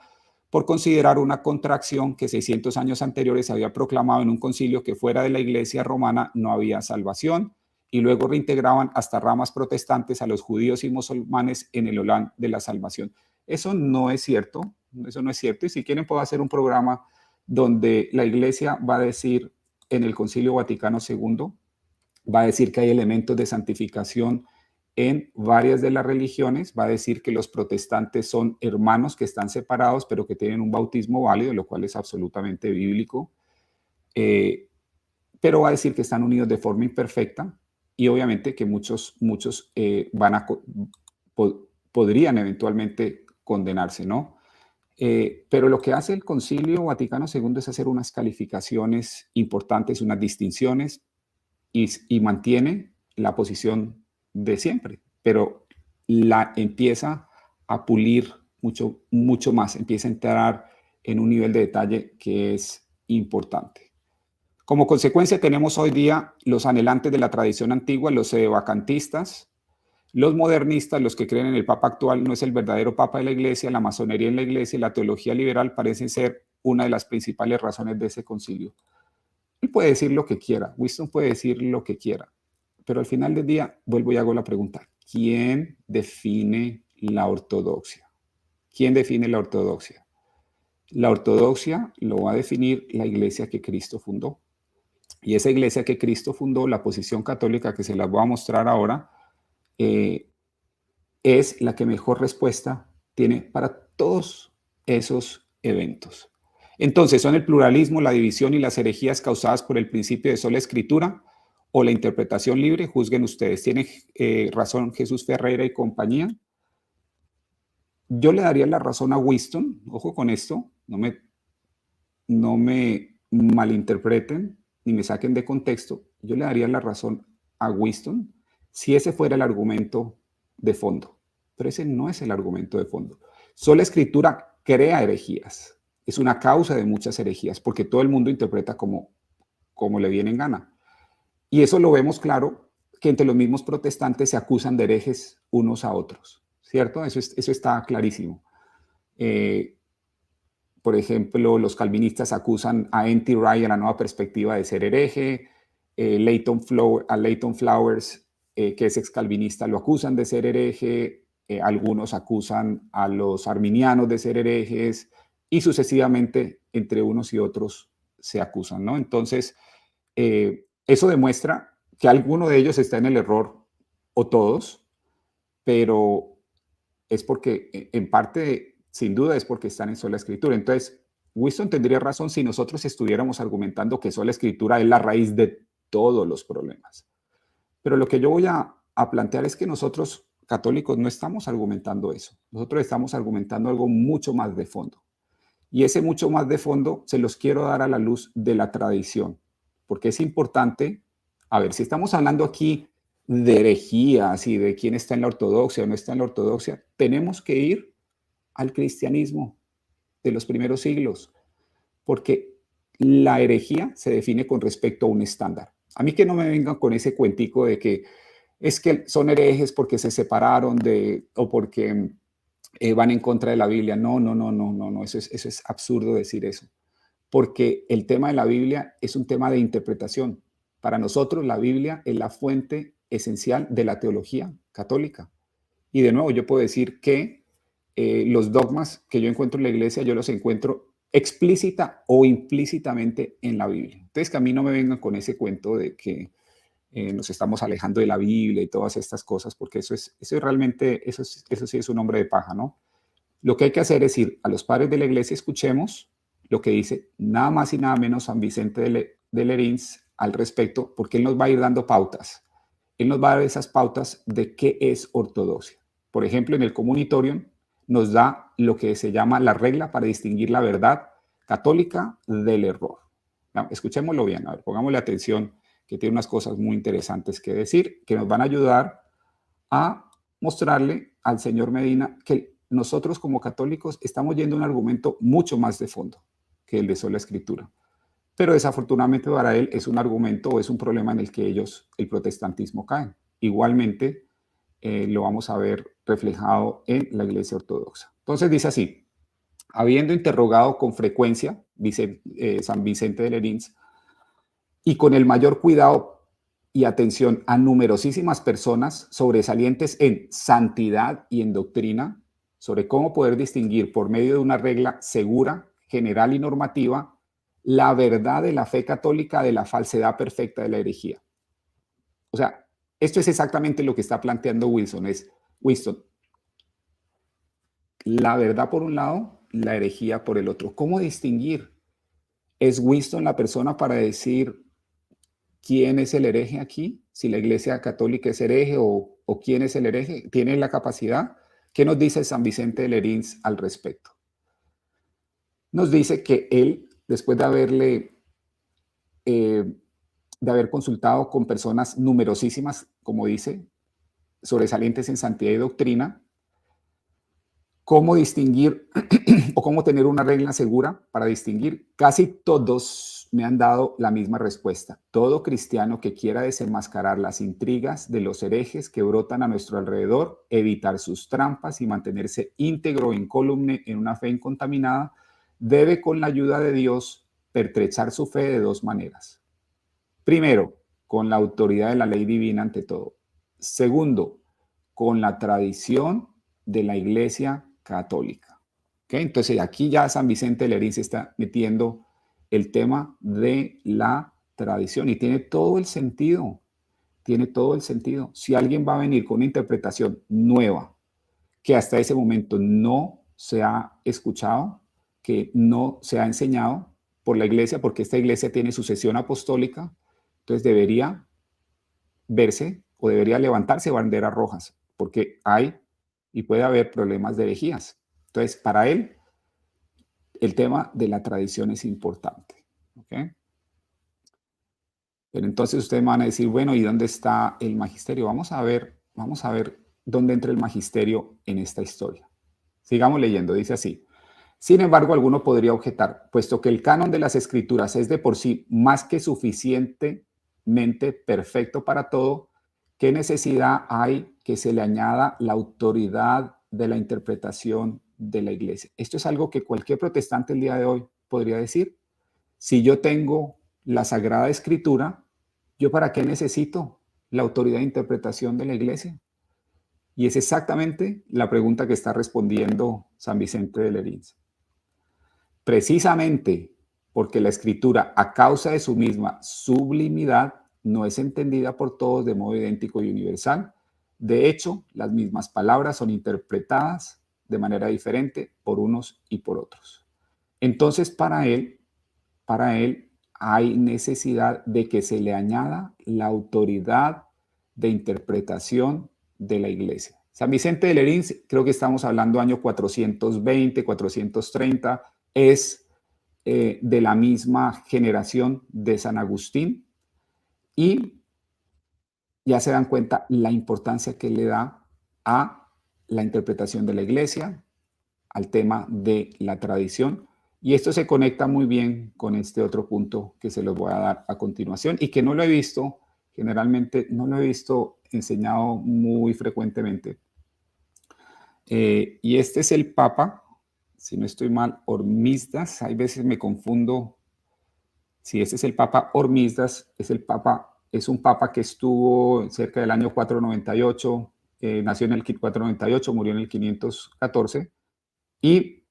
por considerar una contracción que 600 años anteriores había proclamado en un concilio que fuera de la Iglesia romana no había salvación, y luego reintegraban hasta ramas protestantes a los judíos y musulmanes en el Olán de la salvación. Eso no es cierto, y si quieren puedo hacer un programa donde la Iglesia va a decir en el Concilio Vaticano II, va a decir que hay elementos de santificación en varias de las religiones, va a decir que los protestantes son hermanos que están separados, pero que tienen un bautismo válido, lo cual es absolutamente bíblico, pero va a decir que están unidos de forma imperfecta y obviamente que muchos podrían eventualmente condenarse, ¿no? Pero lo que hace el Concilio Vaticano II es hacer unas calificaciones importantes, unas distinciones, y mantiene la posición de siempre, pero la empieza a pulir mucho, mucho más, empieza a entrar en un nivel de detalle que es importante. Como consecuencia tenemos hoy día los anhelantes de la tradición antigua, los sedevacantistas, los modernistas, los que creen en el Papa actual no es el verdadero Papa de la Iglesia, la masonería en la Iglesia y la teología liberal parecen ser una de las principales razones de ese concilio. Él puede decir lo que quiera, Winston puede decir lo que quiera, pero al final del día vuelvo y hago la pregunta, ¿quién define la ortodoxia? ¿Quién define la ortodoxia? La ortodoxia lo va a definir la iglesia que Cristo fundó. Y esa iglesia que Cristo fundó, la posición católica que se las voy a mostrar ahora, es la que mejor respuesta tiene para todos esos eventos. Entonces, ¿son el pluralismo, la división y las herejías causadas por el principio de sola escritura o la interpretación libre? Juzguen ustedes. ¿Tiene razón Jesús Ferreira y compañía? Yo le daría la razón a Winston, ojo con esto, no me malinterpreten ni me saquen de contexto, yo le daría la razón a Winston si ese fuera el argumento de fondo, pero ese no es el argumento de fondo. Sola escritura crea herejías, es una causa de muchas herejías, porque todo el mundo interpreta como le viene en gana. Y eso lo vemos claro, que entre los mismos protestantes se acusan de herejes unos a otros, ¿cierto? Eso está clarísimo. Por ejemplo, los calvinistas acusan a N.T. Wright, a la Nueva Perspectiva, de ser hereje. A Leighton Flowers, que es excalvinista, lo acusan de ser hereje. Algunos acusan a los arminianos de ser herejes y sucesivamente entre unos y otros se acusan, ¿no? Entonces, eso demuestra que alguno de ellos está en el error o todos, pero es porque en parte, sin duda, es porque están en sola escritura. Entonces, Winston tendría razón si nosotros estuviéramos argumentando que sola escritura es la raíz de todos los problemas. Pero lo que yo voy a plantear es que nosotros, católicos, no estamos argumentando eso. Nosotros estamos argumentando algo mucho más de fondo. Y ese mucho más de fondo se los quiero dar a la luz de la tradición, porque es importante, a ver, si estamos hablando aquí de herejías y de quién está en la ortodoxia o no está en la ortodoxia, tenemos que ir al cristianismo de los primeros siglos, porque la herejía se define con respecto a un estándar. A mí que no me vengan con ese cuentico de que es que son herejes porque se separaron o porque van en contra de la Biblia. No, eso es absurdo decir eso, porque el tema de la Biblia es un tema de interpretación. Para nosotros la Biblia es la fuente esencial de la teología católica. Y de nuevo, yo puedo decir que los dogmas que yo encuentro en la iglesia, yo los encuentro explícita o implícitamente en la Biblia. Entonces, que a mí no me vengan con ese cuento de que nos estamos alejando de la Biblia y todas estas cosas, porque eso sí es un hombre de paja, ¿no? Lo que hay que hacer es ir a los padres de la iglesia, escuchemos lo que dice nada más y nada menos San Vicente de Lerins al respecto, porque él nos va a ir dando pautas. Él nos va a dar esas pautas de qué es ortodoxia. Por ejemplo, en el Comunitorium nos da lo que se llama la regla para distinguir la verdad católica del error. Escuchémoslo bien, a ver, pongámosle atención, que tiene unas cosas muy interesantes que decir, que nos van a ayudar a mostrarle al señor Medina que nosotros como católicos estamos yendo a un argumento mucho más de fondo que el de sola escritura. Pero desafortunadamente para él es un argumento o es un problema en el que ellos, el protestantismo, caen. Igualmente lo vamos a ver reflejado en la Iglesia Ortodoxa. Entonces dice así: habiendo interrogado con frecuencia San Vicente de Lerins y con el mayor cuidado y atención a numerosísimas personas sobresalientes en santidad y en doctrina, sobre cómo poder distinguir por medio de una regla segura, general y normativa la verdad de la fe católica de la falsedad perfecta de la herejía. O sea, esto es exactamente lo que está planteando Winston. La verdad por un lado, la herejía por el otro. ¿Cómo distinguir? ¿Es Winston la persona para decir quién es el hereje aquí? Si la Iglesia Católica es hereje o quién es el hereje. ¿Tiene la capacidad? ¿Qué nos dice San Vicente de Lerins al respecto? Nos dice que él, después de haber consultado con personas numerosísimas, como dice, sobresalientes en santidad y doctrina, cómo distinguir o cómo tener una regla segura para distinguir. Casi todos me han dado la misma respuesta. Todo cristiano que quiera desenmascarar las intrigas de los herejes que brotan a nuestro alrededor, evitar sus trampas y mantenerse íntegro e incólume en una fe incontaminada, debe con la ayuda de Dios pertrechar su fe de dos maneras. Primero, con la autoridad de la ley divina ante todo. Segundo, con la tradición de la Iglesia Católica. ¿Okay? Entonces aquí ya San Vicente de Lerins está metiendo el tema de la tradición y tiene todo el sentido. Tiene todo el sentido. Si alguien va a venir con una interpretación nueva que hasta ese momento no se ha escuchado, que no se ha enseñado por la Iglesia, porque esta Iglesia tiene sucesión apostólica, entonces debería verse o debería levantarse banderas rojas, porque hay y puede haber problemas de herejías. Entonces, para él, el tema de la tradición es importante. ¿Okay? Pero entonces ustedes van a decir, bueno, ¿y dónde está el magisterio? Vamos a ver dónde entra el magisterio en esta historia. Sigamos leyendo, dice así. Sin embargo, alguno podría objetar, puesto que el canon de las escrituras es de por sí más que suficientemente perfecto para todo, ¿qué necesidad hay que se le añada la autoridad de la interpretación de la Iglesia? Esto es algo que cualquier protestante el día de hoy podría decir. Si yo tengo la Sagrada Escritura, ¿yo para qué necesito la autoridad de interpretación de la Iglesia? Y es exactamente la pregunta que está respondiendo San Vicente de Lerins. Precisamente porque la Escritura, a causa de su misma sublimidad, no es entendida por todos de modo idéntico y universal. De hecho, las mismas palabras son interpretadas de manera diferente por unos y por otros. Entonces, para él hay necesidad de que se le añada la autoridad de interpretación de la Iglesia. San Vicente de Lerins, creo que estamos hablando año 420, 430, es de la misma generación de San Agustín y ya se dan cuenta la importancia que le da a la interpretación de la Iglesia, al tema de la tradición. Y esto se conecta muy bien con este otro punto que se los voy a dar a continuación y que no lo he visto, generalmente no lo he visto enseñado muy frecuentemente. Y este es el Papa, si no estoy mal, Hormisdas. Hay veces me confundo. Si este es el Papa Hormisdas, es un Papa que estuvo cerca del año 498, nació en el 498, murió en el 514, y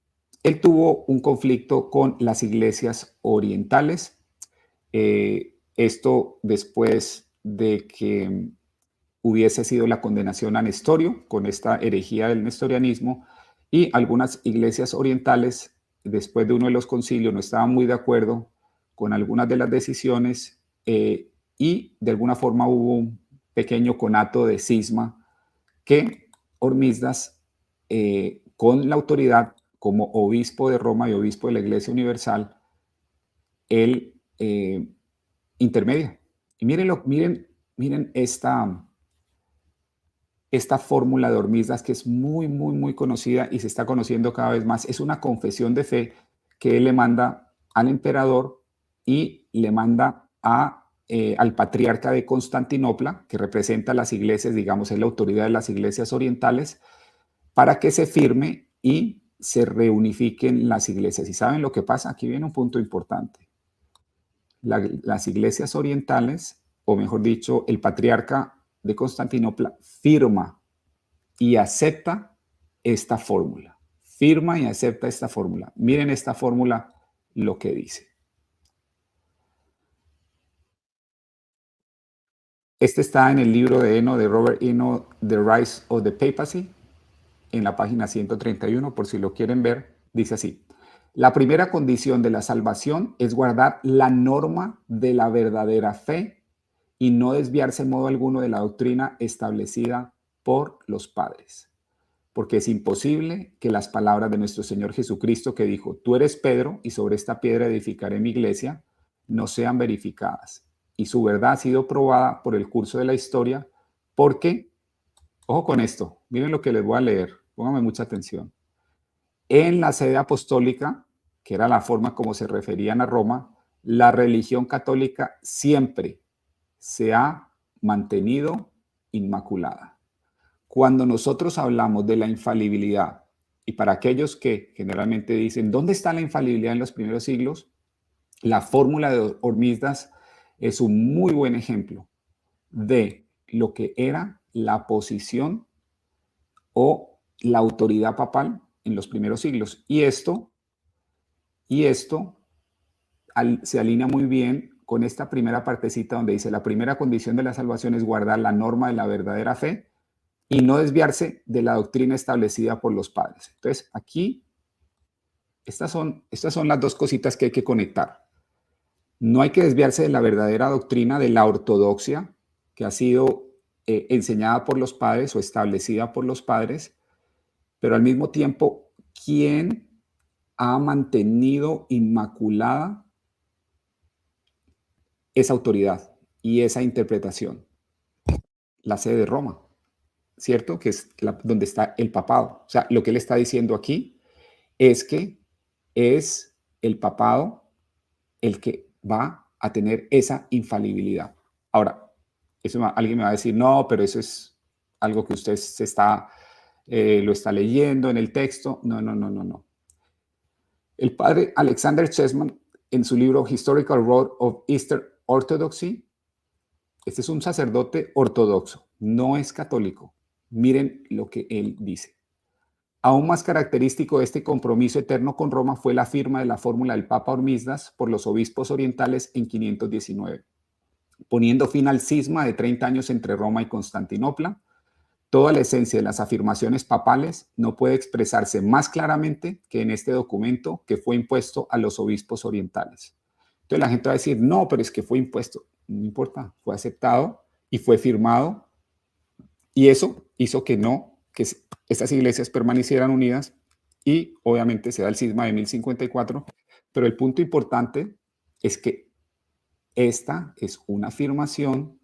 él tuvo un conflicto con las iglesias orientales. Esto después de que hubiese sido la condenación a Nestorio con esta herejía del nestorianismo, y algunas iglesias orientales, después de uno de los concilios, no estaban muy de acuerdo con algunas de las decisiones y de alguna forma hubo un pequeño conato de cisma que Hormisdas, con la autoridad como obispo de Roma y obispo de la Iglesia Universal, él intermedia. Y miren esta fórmula de Hormisdas que es muy, muy, muy conocida y se está conociendo cada vez más. Es una confesión de fe que él le manda al emperador y le manda al patriarca de Constantinopla, que representa las iglesias, digamos, es la autoridad de las iglesias orientales, para que se firme y se reunifiquen las iglesias. ¿Y saben lo que pasa? Aquí viene un punto importante. Las iglesias orientales, o mejor dicho, el patriarca de Constantinopla firma y acepta esta fórmula. Firma y acepta esta fórmula. Miren esta fórmula lo que dice. Este está en el libro de Eno, de Robert Eno, The Rise of the Papacy, en la página 131, por si lo quieren ver. Dice así: la primera condición de la salvación es guardar la norma de la verdadera fe y no desviarse en modo alguno de la doctrina establecida por los padres. Porque es imposible que las palabras de nuestro Señor Jesucristo, que dijo, tú eres Pedro y sobre esta piedra edificaré mi iglesia, no sean verificadas. Y su verdad ha sido probada por el curso de la historia, porque, ojo con esto, miren lo que les voy a leer, pónganme mucha atención. En la sede apostólica, que era la forma como se referían a Roma, la religión católica siempre se ha mantenido inmaculada. Cuando nosotros hablamos de la infalibilidad, y para aquellos que generalmente dicen, ¿dónde está la infalibilidad en los primeros siglos? La fórmula de Hormisdas es un muy buen ejemplo de lo que era la posición o la autoridad papal en los primeros siglos. Y esto se alinea muy bien con esta primera partecita donde dice, la primera condición de la salvación es guardar la norma de la verdadera fe y no desviarse de la doctrina establecida por los padres. Entonces, aquí, estas son las dos cositas que hay que conectar. No hay que desviarse de la verdadera doctrina, de la ortodoxia, que ha sido enseñada por los padres o establecida por los padres, pero al mismo tiempo, ¿quién ha mantenido inmaculada esa autoridad y esa interpretación? La sede de Roma, ¿cierto? Que es donde está el papado. O sea, lo que él está diciendo aquí es que es el papado el que va a tener esa infalibilidad. Ahora, alguien me va a decir, no, pero eso es algo que usted lo está leyendo en el texto. No, no, no, no, no. El padre Alexander Chessman, en su libro Historical Road of Eastern Orthodoxy, este es un sacerdote ortodoxo, no es católico. Miren lo que él dice. Aún más característico de este compromiso eterno con Roma fue la firma de la fórmula del Papa Hormisdas por los obispos orientales en 519, poniendo fin al cisma de 30 años entre Roma y Constantinopla. Toda la esencia de las afirmaciones papales no puede expresarse más claramente que en este documento que fue impuesto a los obispos orientales. Entonces la gente va a decir, no, pero es que fue impuesto. No importa, fue aceptado y fue firmado, y eso hizo que estas iglesias permanecieran unidas, y obviamente se da el cisma de 1054, pero el punto importante es que esta es una afirmación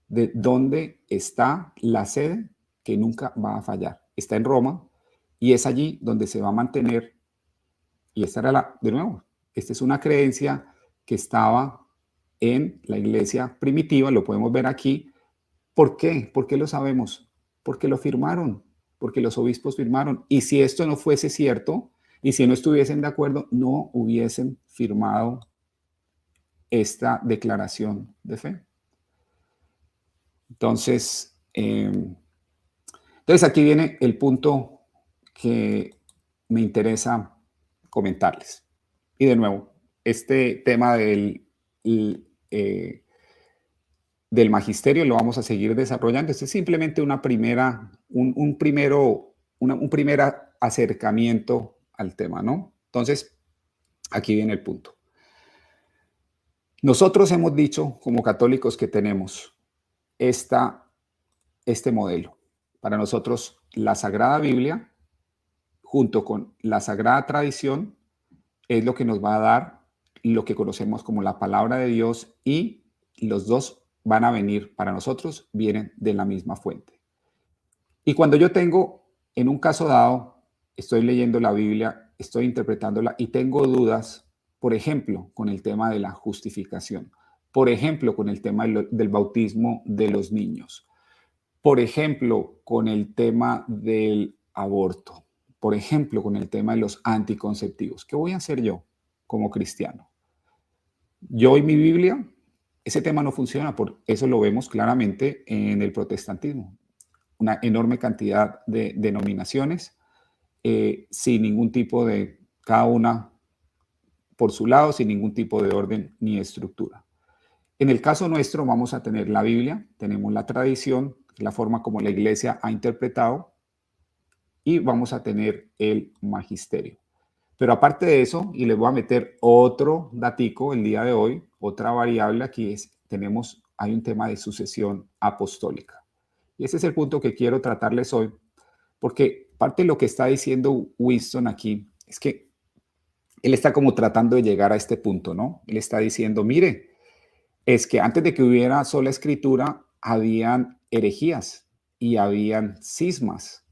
de dónde está la sede que nunca va a fallar. Está en Roma y es allí donde se va a mantener, y esta era de nuevo, esta es una creencia que estaba en la iglesia primitiva, lo podemos ver aquí. ¿Por qué? ¿Por qué lo sabemos? Porque lo firmaron, porque los obispos firmaron. Y si esto no fuese cierto, y si no estuviesen de acuerdo, no hubiesen firmado esta declaración de fe. Entonces aquí viene el punto que me interesa comentarles. Y de nuevo, este tema del magisterio lo vamos a seguir desarrollando. Este es simplemente un primer acercamiento al tema, ¿no? Entonces, aquí viene el punto. Nosotros hemos dicho como católicos que tenemos este modelo. Para nosotros la Sagrada Biblia, junto con la Sagrada Tradición, es lo que nos va a dar lo que conocemos como la palabra de Dios, y los dos van a venir para nosotros, vienen de la misma fuente. Y cuando yo tengo, en un caso dado, estoy leyendo la Biblia, estoy interpretándola y tengo dudas, por ejemplo, con el tema de la justificación, por ejemplo, con el tema del bautismo de los niños, por ejemplo, con el tema del aborto, por ejemplo, con el tema de los anticonceptivos. ¿Qué voy a hacer yo como cristiano? Yo y mi Biblia, ese tema no funciona, por eso lo vemos claramente en el protestantismo. Una enorme cantidad de denominaciones, sin ningún tipo de, cada una por su lado, sin ningún tipo de orden ni estructura. En el caso nuestro vamos a tener la Biblia, tenemos la tradición, la forma como la iglesia ha interpretado, y vamos a tener el magisterio. Pero aparte de eso, y les voy a meter otro datico el día de hoy, otra variable aquí es, hay un tema de sucesión apostólica. Y ese es el punto que quiero tratarles hoy, porque parte de lo que está diciendo Winston aquí es que él está como tratando de llegar a este punto, ¿no? Él está diciendo, mire, es que antes de que hubiera sola escritura, habían herejías y habían cismas.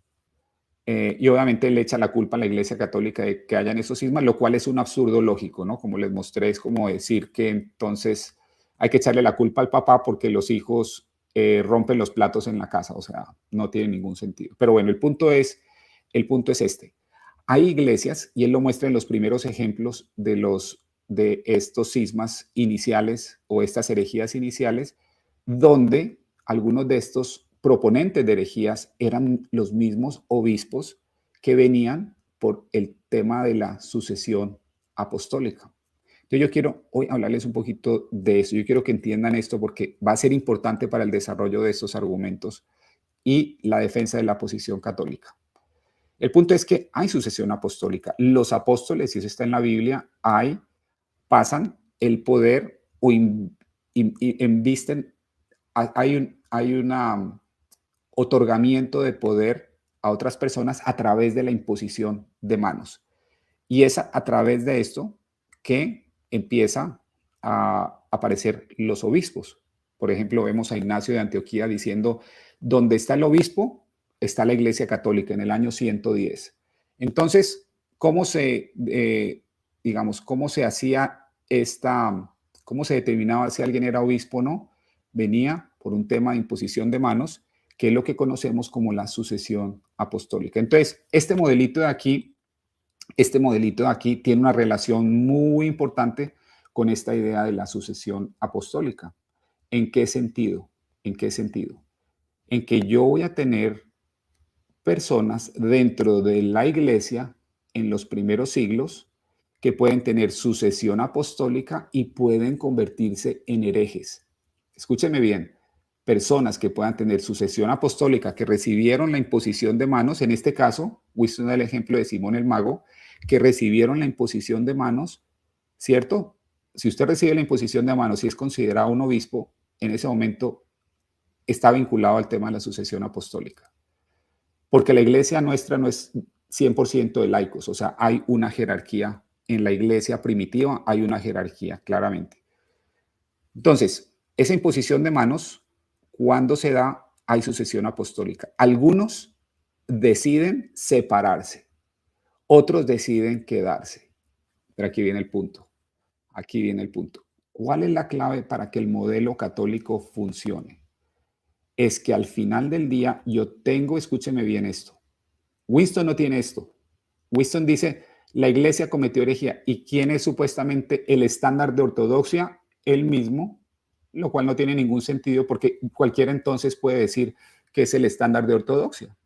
Y obviamente le echa la culpa a la Iglesia Católica de que hayan esos cismas, lo cual es un absurdo lógico, ¿no? Como les mostré, es como decir que entonces hay que echarle la culpa al papá porque los hijos rompen los platos en la casa, o sea, no tiene ningún sentido. Pero bueno, el punto es este. Hay iglesias, y él lo muestra en los primeros ejemplos de estos cismas iniciales o estas herejías iniciales, donde algunos de estos proponentes de herejías eran los mismos obispos que venían por el tema de la sucesión apostólica. Entonces yo quiero hoy hablarles un poquito de eso. Yo quiero que entiendan esto porque va a ser importante para el desarrollo de estos argumentos y la defensa de la posición católica. El punto es que hay sucesión apostólica. Los apóstoles, y eso está en la Biblia, pasan el poder o invisten, hay un otorgamiento de poder a otras personas a través de la imposición de manos. Y es a través de esto que empieza a aparecer los obispos. Por ejemplo, vemos a Ignacio de Antioquía diciendo, donde está el obispo, está la Iglesia Católica en el año 110. Entonces, cómo se hacía cómo se determinaba si alguien era obispo o no? Venía por un tema de imposición de manos, que es lo que conocemos como la sucesión apostólica. Entonces, este modelito de aquí tiene una relación muy importante con esta idea de la sucesión apostólica. ¿En qué sentido? ¿En qué sentido? En que yo voy a tener personas dentro de la iglesia en los primeros siglos que pueden tener sucesión apostólica y pueden convertirse en herejes. Escúcheme bien, personas que puedan tener sucesión apostólica, que recibieron la imposición de manos, en este caso, Winston da el ejemplo de Simón el Mago, que recibieron la imposición de manos, ¿cierto? Si usted recibe la imposición de manos y es considerado un obispo, en ese momento está vinculado al tema de la sucesión apostólica. Porque la iglesia nuestra no es 100% de laicos, o sea, hay una jerarquía en la iglesia primitiva, hay una jerarquía, claramente. Entonces, esa imposición de manos, cuando se da, hay sucesión apostólica. Algunos deciden separarse, otros deciden quedarse. Pero aquí viene el punto, aquí viene el punto. ¿Cuál es la clave para que el modelo católico funcione? Es que al final del día yo tengo, escúcheme bien esto, Winston no tiene esto. Winston dice, la iglesia cometió herejía. ¿Y quién es supuestamente el estándar de ortodoxia? Él mismo, lo cual no tiene ningún sentido porque cualquiera entonces puede decir que es el estándar de ortodoxia.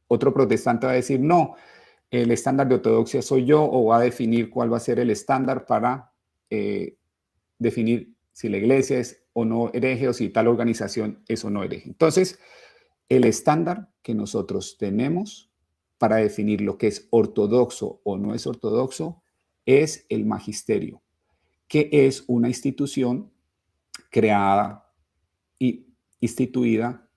Otro protestante va a decir, no, el estándar de ortodoxia soy yo, o va a definir cuál va a ser el estándar para definir si la iglesia es o no hereje o si tal organización es o no hereje. Entonces, el estándar que nosotros tenemos para definir lo que es ortodoxo o no es ortodoxo es el magisterio, que es una institución creada y instituida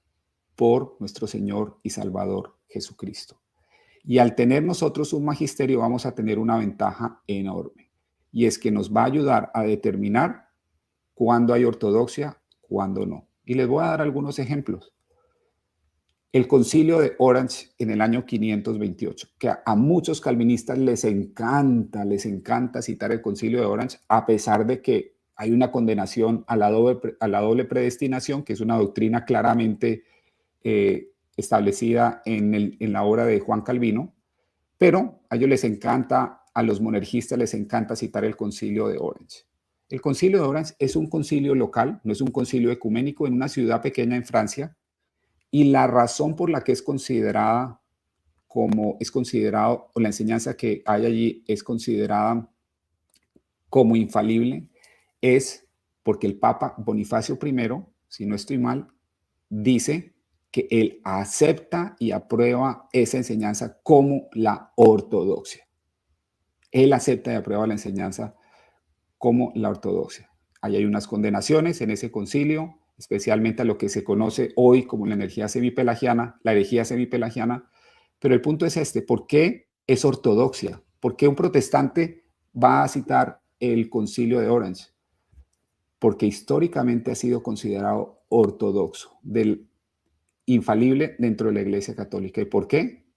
por nuestro Señor y Salvador Jesucristo. Y al tener nosotros un magisterio vamos a tener una ventaja enorme, y es que nos va a ayudar a determinar cuándo hay ortodoxia, cuándo no. Y les voy a dar algunos ejemplos. El concilio de Orange en el año 528, que a muchos calvinistas les encanta citar el concilio de Orange, a pesar de que hay una condenación a la doble predestinación, que es una doctrina claramente establecida en la obra de Juan Calvino, pero a ellos les encanta, a los monergistas les encanta citar el concilio de Orange. El concilio de Orange es un concilio local, no es un concilio ecuménico, en una ciudad pequeña en Francia, y la razón por la que es considerada como es considerado, o la enseñanza que hay allí es considerada como infalible, es porque el Papa Bonifacio I, si no estoy mal, dice que él acepta y aprueba esa enseñanza como la ortodoxia. Él acepta y aprueba la enseñanza como la ortodoxia. Ahí hay unas condenaciones en ese concilio, especialmente a lo que se conoce hoy como la herejía semipelagiana, pero el punto es este: ¿por qué es ortodoxia? ¿Por qué un protestante va a citar el concilio de Orange? Porque históricamente ha sido considerado ortodoxo, del infalible dentro de la Iglesia Católica. ¿Y por qué?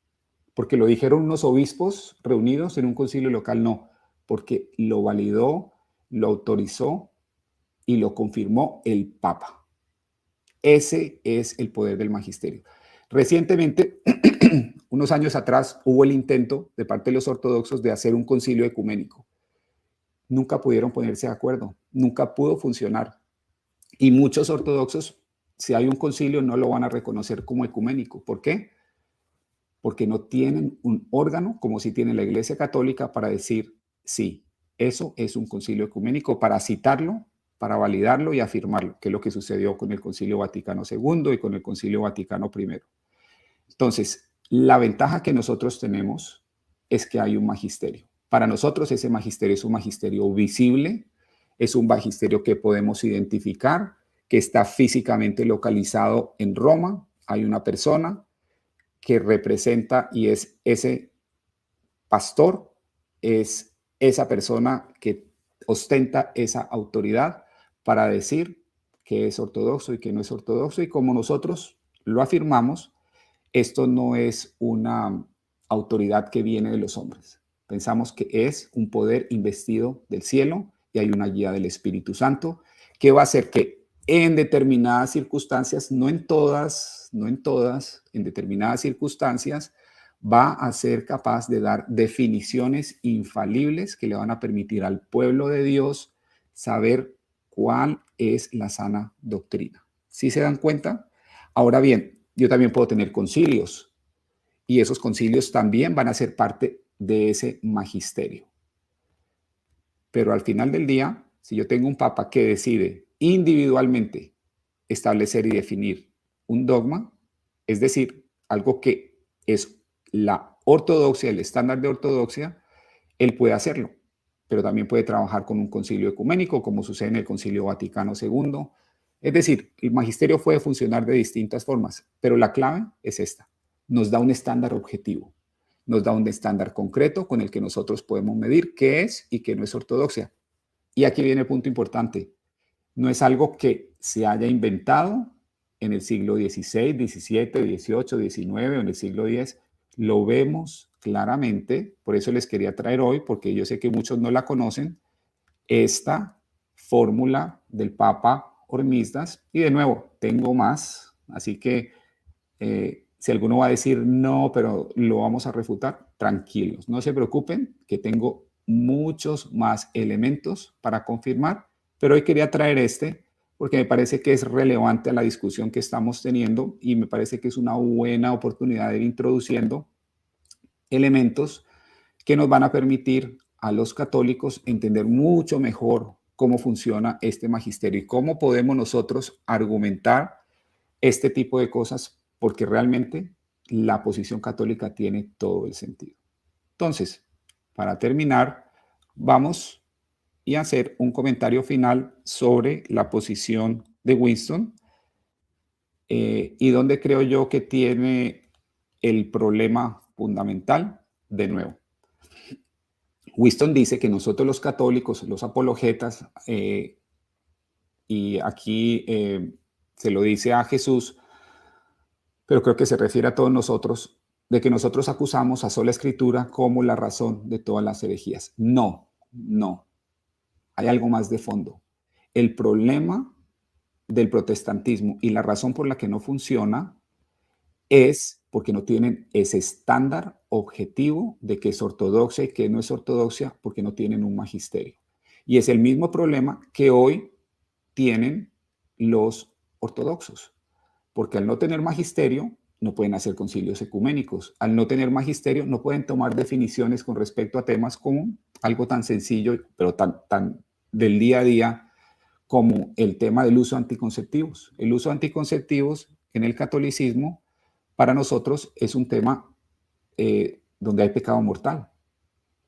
Porque lo dijeron unos obispos reunidos en un concilio local, no, porque lo validó, lo autorizó y lo confirmó el Papa. Ese es el poder del magisterio. Recientemente, unos años atrás, hubo el intento de parte de los ortodoxos de hacer un concilio ecuménico. Nunca pudieron ponerse de acuerdo, nunca pudo funcionar. Y muchos ortodoxos, si hay un concilio, no lo van a reconocer como ecuménico. ¿Por qué? Porque no tienen un órgano como si tiene la Iglesia Católica para decir, sí, eso es un concilio ecuménico, para citarlo, para validarlo y afirmarlo, que es lo que sucedió con el Concilio Vaticano II y con el Concilio Vaticano I. Entonces, la ventaja que nosotros tenemos es que hay un magisterio. Para nosotros ese magisterio es un magisterio visible, es un magisterio que podemos identificar, que está físicamente localizado en Roma. Hay una persona que representa y es ese pastor, es esa persona que ostenta esa autoridad para decir que es ortodoxo y que no es ortodoxo. Y como nosotros lo afirmamos, esto no es una autoridad que viene de los hombres. Pensamos que es un poder investido del cielo y hay una guía del Espíritu Santo que va a hacer que en determinadas circunstancias, en determinadas circunstancias, va a ser capaz de dar definiciones infalibles que le van a permitir al pueblo de Dios saber cuál es la sana doctrina. ¿Sí se dan cuenta? Ahora bien, yo también puedo tener concilios y esos concilios también van a ser parte de ese magisterio. Pero al final del día, si yo tengo un papa que decide individualmente establecer y definir un dogma, es decir, algo que es la ortodoxia, el estándar de ortodoxia, él puede hacerlo, pero también puede trabajar con un concilio ecuménico, como sucede en el Concilio Vaticano II. Es decir, el magisterio puede funcionar de distintas formas, pero la clave es esta: nos da un estándar objetivo, nos da un estándar concreto con el que nosotros podemos medir qué es y qué no es ortodoxia. Y aquí viene el punto importante: no es algo que se haya inventado en el siglo XVI, XVII, XVIII, XIX o en el siglo X. Lo vemos claramente, por eso les quería traer hoy, porque yo sé que muchos no la conocen, esta fórmula del Papa Hormisdas. Y de nuevo, tengo más, así que si alguno va a decir no, pero lo vamos a refutar, tranquilos, no se preocupen, que tengo muchos más elementos para confirmar, pero hoy quería traer este porque me parece que es relevante a la discusión que estamos teniendo y me parece que es una buena oportunidad de ir introduciendo elementos que nos van a permitir a los católicos entender mucho mejor cómo funciona este magisterio y cómo podemos nosotros argumentar este tipo de cosas, porque realmente la posición católica tiene todo el sentido. Entonces, para terminar, vamos y hacer un comentario final sobre la posición de Winston ¿Y dónde creo yo que tiene el problema fundamental? De nuevo, Winston dice que nosotros los católicos, los apologetas, y aquí se lo dice a Jesús, pero creo que se refiere a todos nosotros, de que nosotros acusamos a sola escritura como la razón de todas las herejías. No, no, hay algo más de fondo. El problema del protestantismo y la razón por la que no funciona es porque no tienen ese estándar objetivo de qué es ortodoxia y qué no es ortodoxia, porque no tienen un magisterio. Y es el mismo problema que hoy tienen los ortodoxos, porque al no tener magisterio no pueden hacer concilios ecuménicos, al no tener magisterio no pueden tomar definiciones con respecto a temas como algo tan sencillo, pero tan del día a día como el tema del uso de anticonceptivos. El uso de anticonceptivos en el catolicismo para nosotros es un tema donde hay pecado mortal.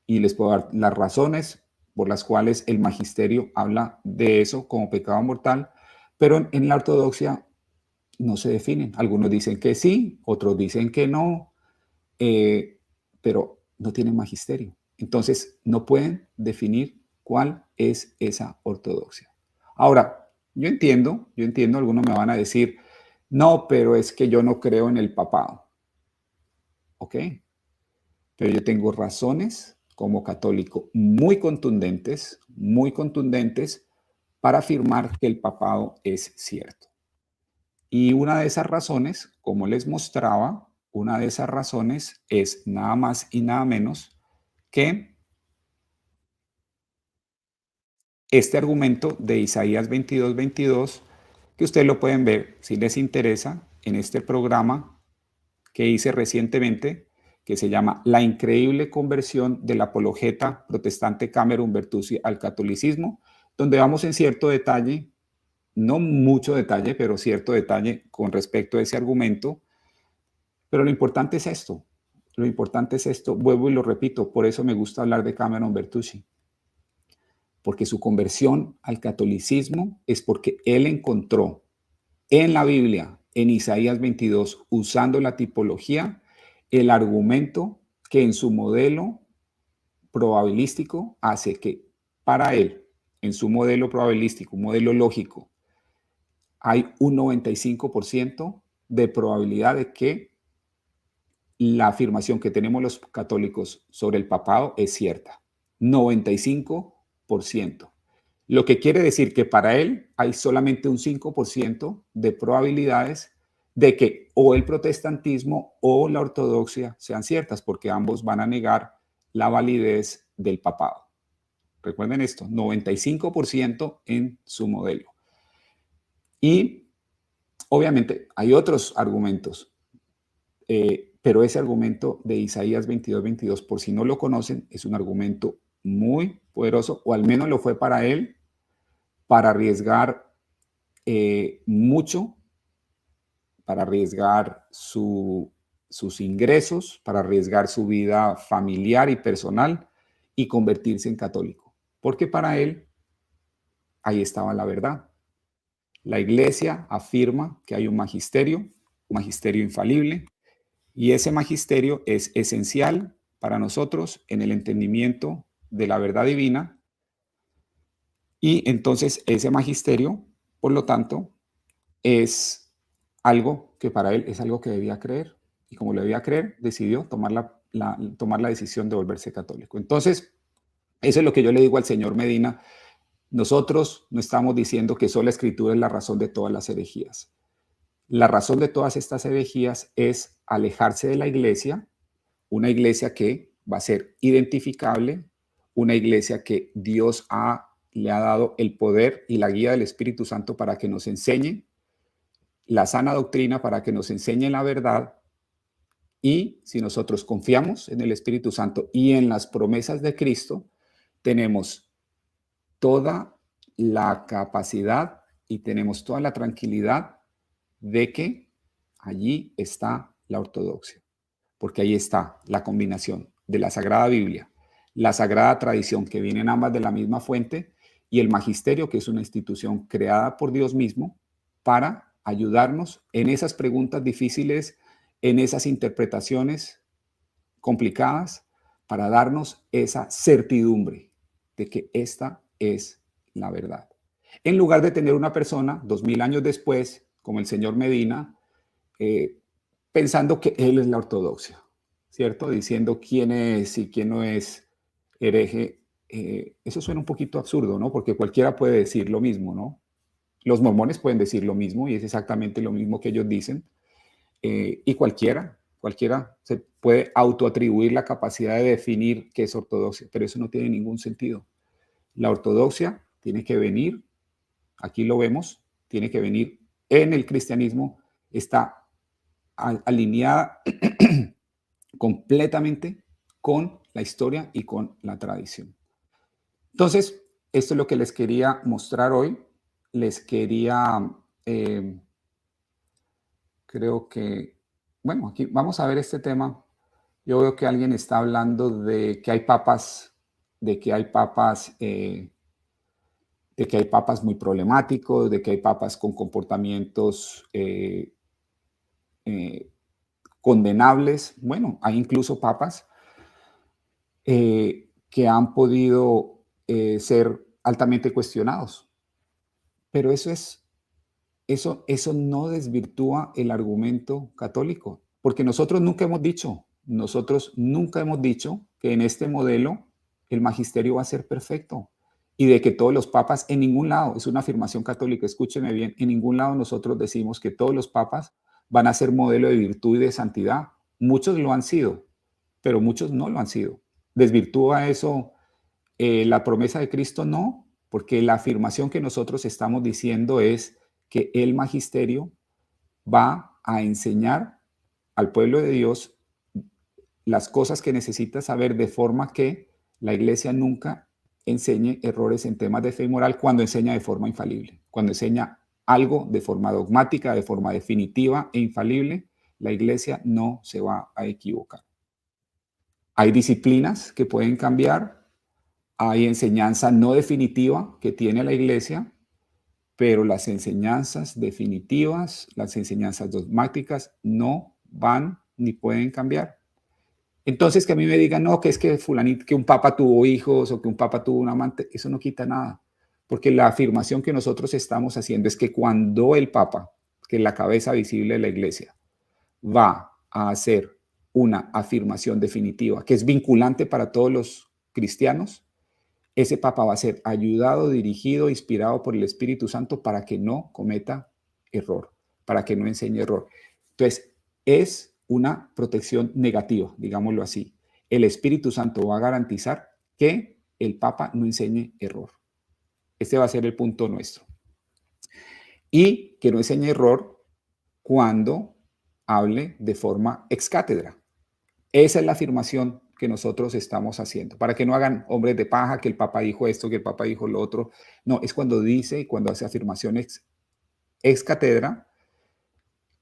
Y les puedo dar las razones por las cuales el magisterio habla de eso como pecado mortal, pero en la ortodoxia no se definen. Algunos dicen que sí, otros dicen que no, pero no tienen magisterio. Entonces, no pueden definir cuál es esa ortodoxia. Ahora, yo entiendo, algunos me van a decir, no, pero es que yo no creo en el papado. ¿Ok? Pero yo tengo razones como católico muy contundentes para afirmar que el papado es cierto. Y una de esas razones, como les mostraba, una de esas razones es nada más y nada menos que este argumento de Isaías 22:22, que ustedes lo pueden ver si les interesa en este programa que hice recientemente, que se llama La increíble conversión del apologeta protestante Cameron Bertuzzi al catolicismo, donde vamos en cierto detalle, no mucho detalle, pero cierto detalle con respecto a ese argumento. Pero lo importante es esto, lo importante es esto, vuelvo y lo repito, por eso me gusta hablar de Cameron Bertucci, porque su conversión al catolicismo es porque él encontró en la Biblia, en Isaías 22, usando la tipología, el argumento que en su modelo probabilístico hace que para él, en su modelo probabilístico, un modelo lógico, hay un 95% de probabilidad de que la afirmación que tenemos los católicos sobre el papado es cierta. 95%. Lo que quiere decir que para él hay solamente un 5% de probabilidades de que o el protestantismo o la ortodoxia sean ciertas, porque ambos van a negar la validez del papado. Recuerden esto, 95% en su modelo. Y obviamente hay otros argumentos, pero ese argumento de Isaías 22:22, por si no lo conocen, es un argumento muy poderoso, o al menos lo fue para él, para arriesgar mucho, para arriesgar sus ingresos, para arriesgar su vida familiar y personal y convertirse en católico. Porque para él ahí estaba la verdad. La iglesia afirma que hay un magisterio infalible, y ese magisterio es esencial para nosotros en el entendimiento de la verdad divina. Y entonces ese magisterio, por lo tanto, es algo que para él es algo que debía creer. Y como lo debía creer, decidió tomar la decisión de volverse católico. Entonces, eso es lo que yo le digo al señor Medina. Nosotros no estamos diciendo que solo la escritura es la razón de todas las herejías. La razón de todas estas herejías es alejarse de la iglesia, una iglesia que va a ser identificable, una iglesia que Dios le ha dado el poder y la guía del Espíritu Santo para que nos enseñe la sana doctrina, para que nos enseñe la verdad. Y si nosotros confiamos en el Espíritu Santo y en las promesas de Cristo, tenemos toda la capacidad y tenemos toda la tranquilidad de que allí está la ortodoxia, porque ahí está la combinación de la Sagrada Biblia, la Sagrada Tradición, que vienen ambas de la misma fuente, y el magisterio, que es una institución creada por Dios mismo para ayudarnos en esas preguntas difíciles, en esas interpretaciones complicadas, para darnos esa certidumbre de que esta es la verdad. En lugar de tener una persona 2000 años después, como el señor Medina, eh, pensando que él es la ortodoxia, ¿cierto? Diciendo quién es y quién no es hereje. Eso suena un poquito absurdo, ¿no? Porque cualquiera puede decir lo mismo, ¿no? Los mormones pueden decir lo mismo y es exactamente lo mismo que ellos dicen. Y cualquiera se puede autoatribuir la capacidad de definir qué es ortodoxia, pero eso no tiene ningún sentido. La ortodoxia tiene que venir, aquí lo vemos, tiene que venir en el cristianismo, está alineada completamente con la historia y con la tradición. Entonces, esto es lo que les quería mostrar hoy. Les quería, eh, creo que, bueno, aquí vamos a ver este tema. Yo veo que alguien está hablando de que hay papas, de que hay papas, de que hay papas muy problemáticos, de que hay papas con comportamientos eh, condenables. Bueno, hay incluso papas que han podido ser altamente cuestionados. Pero eso no desvirtúa el argumento católico, porque nosotros nunca hemos dicho que en este modelo el magisterio va a ser perfecto y de que todos los papas, en ningún lado, es una afirmación católica, escúcheme bien, en ningún lado nosotros decimos que todos los papas van a ser modelo de virtud y de santidad. Muchos lo han sido, pero muchos no lo han sido. ¿Desvirtúa eso la promesa de Cristo? No, porque la afirmación que nosotros estamos diciendo es que el magisterio va a enseñar al pueblo de Dios las cosas que necesita saber, de forma que la iglesia nunca enseñe errores en temas de fe y moral cuando enseña de forma infalible. Cuando enseña algo de forma dogmática, de forma definitiva e infalible, la iglesia no se va a equivocar. Hay disciplinas que pueden cambiar, hay enseñanza no definitiva que tiene la iglesia, pero las enseñanzas definitivas, las enseñanzas dogmáticas no van ni pueden cambiar. Entonces, que a mí me digan, no, que es que fulanito, que un papa tuvo hijos o que un papa tuvo un amante, eso no quita nada, porque la afirmación que nosotros estamos haciendo es que cuando el papa, que es la cabeza visible de la iglesia, va a hacer una afirmación definitiva que es vinculante para todos los cristianos, ese papa va a ser ayudado, dirigido, inspirado por el Espíritu Santo para que no cometa error, para que no enseñe error. Entonces, es una protección negativa, digámoslo así. El Espíritu Santo va a garantizar que el papa no enseñe error. Este va a ser el punto nuestro. Y que no enseñe error cuando hable de forma ex cátedra. Esa es la afirmación que nosotros estamos haciendo, para que no hagan hombres de paja, que el Papa dijo esto, que el Papa dijo lo otro. No, es cuando dice y cuando hace afirmaciones ex cátedra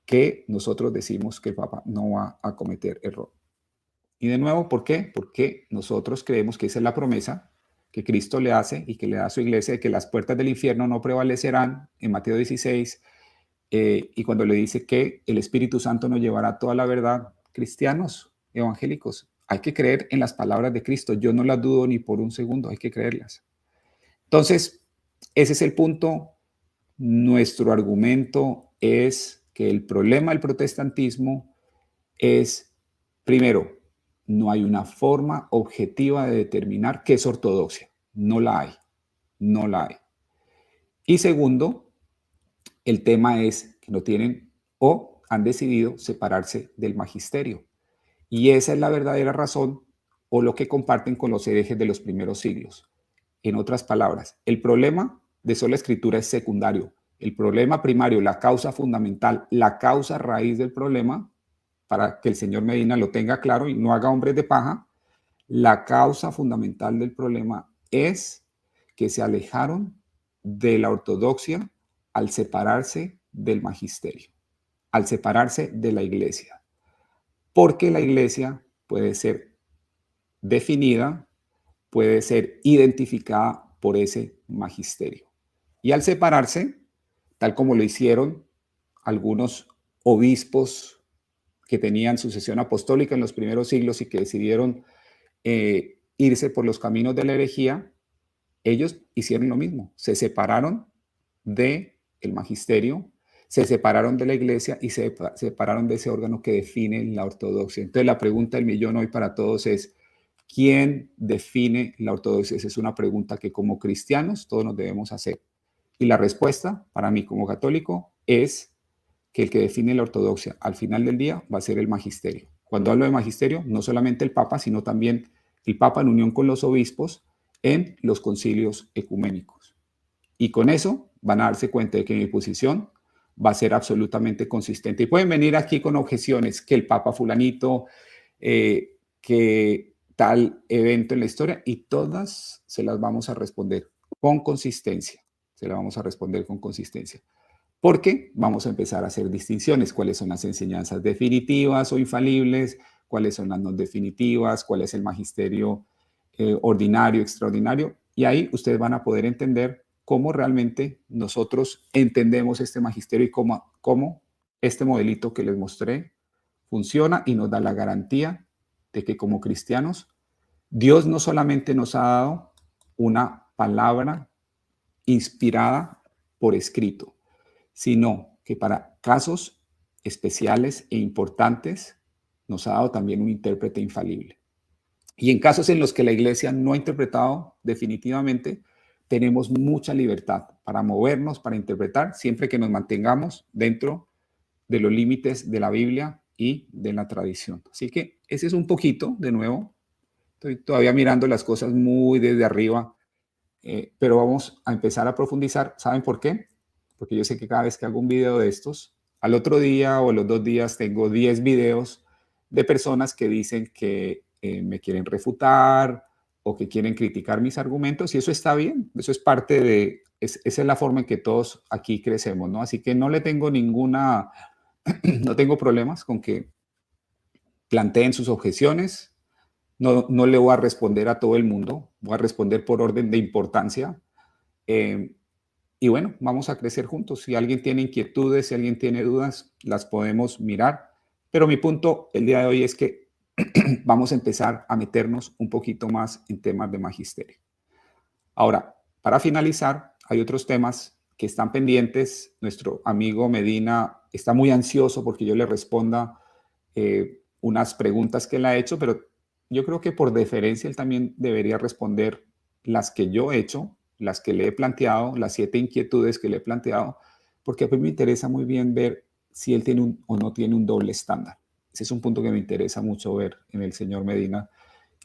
que nosotros decimos que el Papa no va a cometer error. Y de nuevo, ¿por qué? Porque nosotros creemos que esa es la promesa que Cristo le hace y que le da a su iglesia, de que las puertas del infierno no prevalecerán en Mateo 16, y cuando le dice que el Espíritu Santo nos llevará toda la verdad. Cristianos evangélicos, hay que creer en las palabras de Cristo. Yo no las dudo ni por un segundo, hay que creerlas. Entonces, ese es el punto. Nuestro argumento es que el problema del protestantismo es, primero, no hay una forma objetiva de determinar qué es ortodoxia. No la hay, no la hay. Y segundo, el tema es que no tienen o han decidido separarse del magisterio. Y esa es la verdadera razón o lo que comparten con los herejes de los primeros siglos. En otras palabras, el problema de sola escritura es secundario. El problema primario, la causa fundamental, la causa raíz del problema, para que el señor Medina lo tenga claro y no haga hombres de paja, la causa fundamental del problema es que se alejaron de la ortodoxia al separarse del magisterio, al separarse de la iglesia, porque la iglesia puede ser definida, puede ser identificada por ese magisterio. Y al separarse, tal como lo hicieron algunos obispos que tenían sucesión apostólica en los primeros siglos y que decidieron irse por los caminos de la herejía, ellos hicieron lo mismo, se separaron del magisterio, se separaron de la iglesia y se separaron de ese órgano que define la ortodoxia. Entonces la pregunta del millón hoy para todos es, ¿quién define la ortodoxia? Esa es una pregunta que como cristianos todos nos debemos hacer. Y la respuesta para mí como católico es que el que define la ortodoxia al final del día va a ser el magisterio. Cuando hablo de magisterio, no solamente el Papa, sino también el Papa en unión con los obispos en los concilios ecuménicos. Y con eso van a darse cuenta de que mi posición va a ser absolutamente consistente. Y pueden venir aquí con objeciones, que el Papa fulanito, que tal evento en la historia, y todas se las vamos a responder con consistencia. Se las vamos a responder con consistencia. Porque vamos a empezar a hacer distinciones, cuáles son las enseñanzas definitivas o infalibles, cuáles son las no definitivas, cuál es el magisterio ordinario, extraordinario, y ahí ustedes van a poder entender cómo realmente nosotros entendemos este magisterio y cómo este modelito que les mostré funciona y nos da la garantía de que como cristianos, Dios no solamente nos ha dado una palabra inspirada por escrito, sino que para casos especiales e importantes nos ha dado también un intérprete infalible. Y en casos en los que la iglesia no ha interpretado definitivamente, tenemos mucha libertad para movernos, para interpretar, siempre que nos mantengamos dentro de los límites de la Biblia y de la tradición. Así que ese es un poquito, de nuevo, estoy todavía mirando las cosas muy desde arriba, pero vamos a empezar a profundizar. ¿Saben por qué? Porque yo sé que cada vez que hago un video de estos, al otro día o a los 2 días tengo 10 videos de personas que dicen que me quieren refutar o que quieren criticar mis argumentos, y eso está bien, eso es parte de, esa es la forma en que todos aquí crecemos, ¿no? Así que no le tengo ninguna, no tengo problemas con que planteen sus objeciones, no le voy a responder a todo el mundo, voy a responder por orden de importancia. Eh, y bueno, vamos a crecer juntos. Si alguien tiene inquietudes, si alguien tiene dudas, las podemos mirar. Pero mi punto el día de hoy es que vamos a empezar a meternos un poquito más en temas de magisterio. Ahora, para finalizar, hay otros temas que están pendientes. Nuestro amigo Medina está muy ansioso porque yo le responda unas preguntas que él ha hecho, pero yo creo que por deferencia él también debería responder las que yo he hecho, las que le he planteado, las 7 inquietudes que le he planteado, porque a mí me interesa muy bien ver si él tiene o no tiene un doble estándar. Ese es un punto que me interesa mucho ver en el señor Medina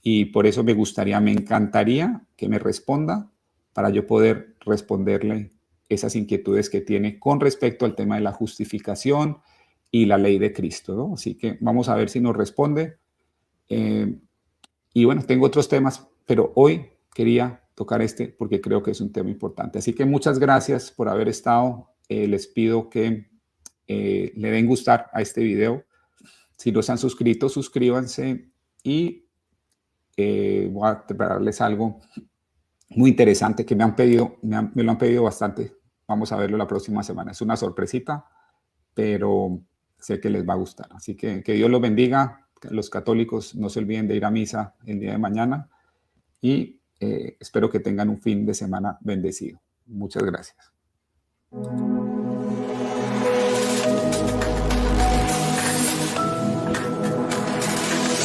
y por eso me encantaría que me responda para yo poder responderle esas inquietudes que tiene con respecto al tema de la justificación y la ley de Cristo, ¿no? Así que vamos a ver si nos responde. Y bueno, tengo otros temas, pero hoy quería tocar este porque creo que es un tema importante. Así que muchas gracias por haber estado. Les pido que le den gustar a este video. Si no se han suscrito, suscríbanse y voy a prepararles algo muy interesante que me han pedido, me lo han pedido bastante. Vamos a verlo la próxima semana. Es una sorpresita, pero sé que les va a gustar. Así que Dios los bendiga. Los católicos no se olviden de ir a misa el día de mañana y espero que tengan un fin de semana bendecido. Muchas gracias.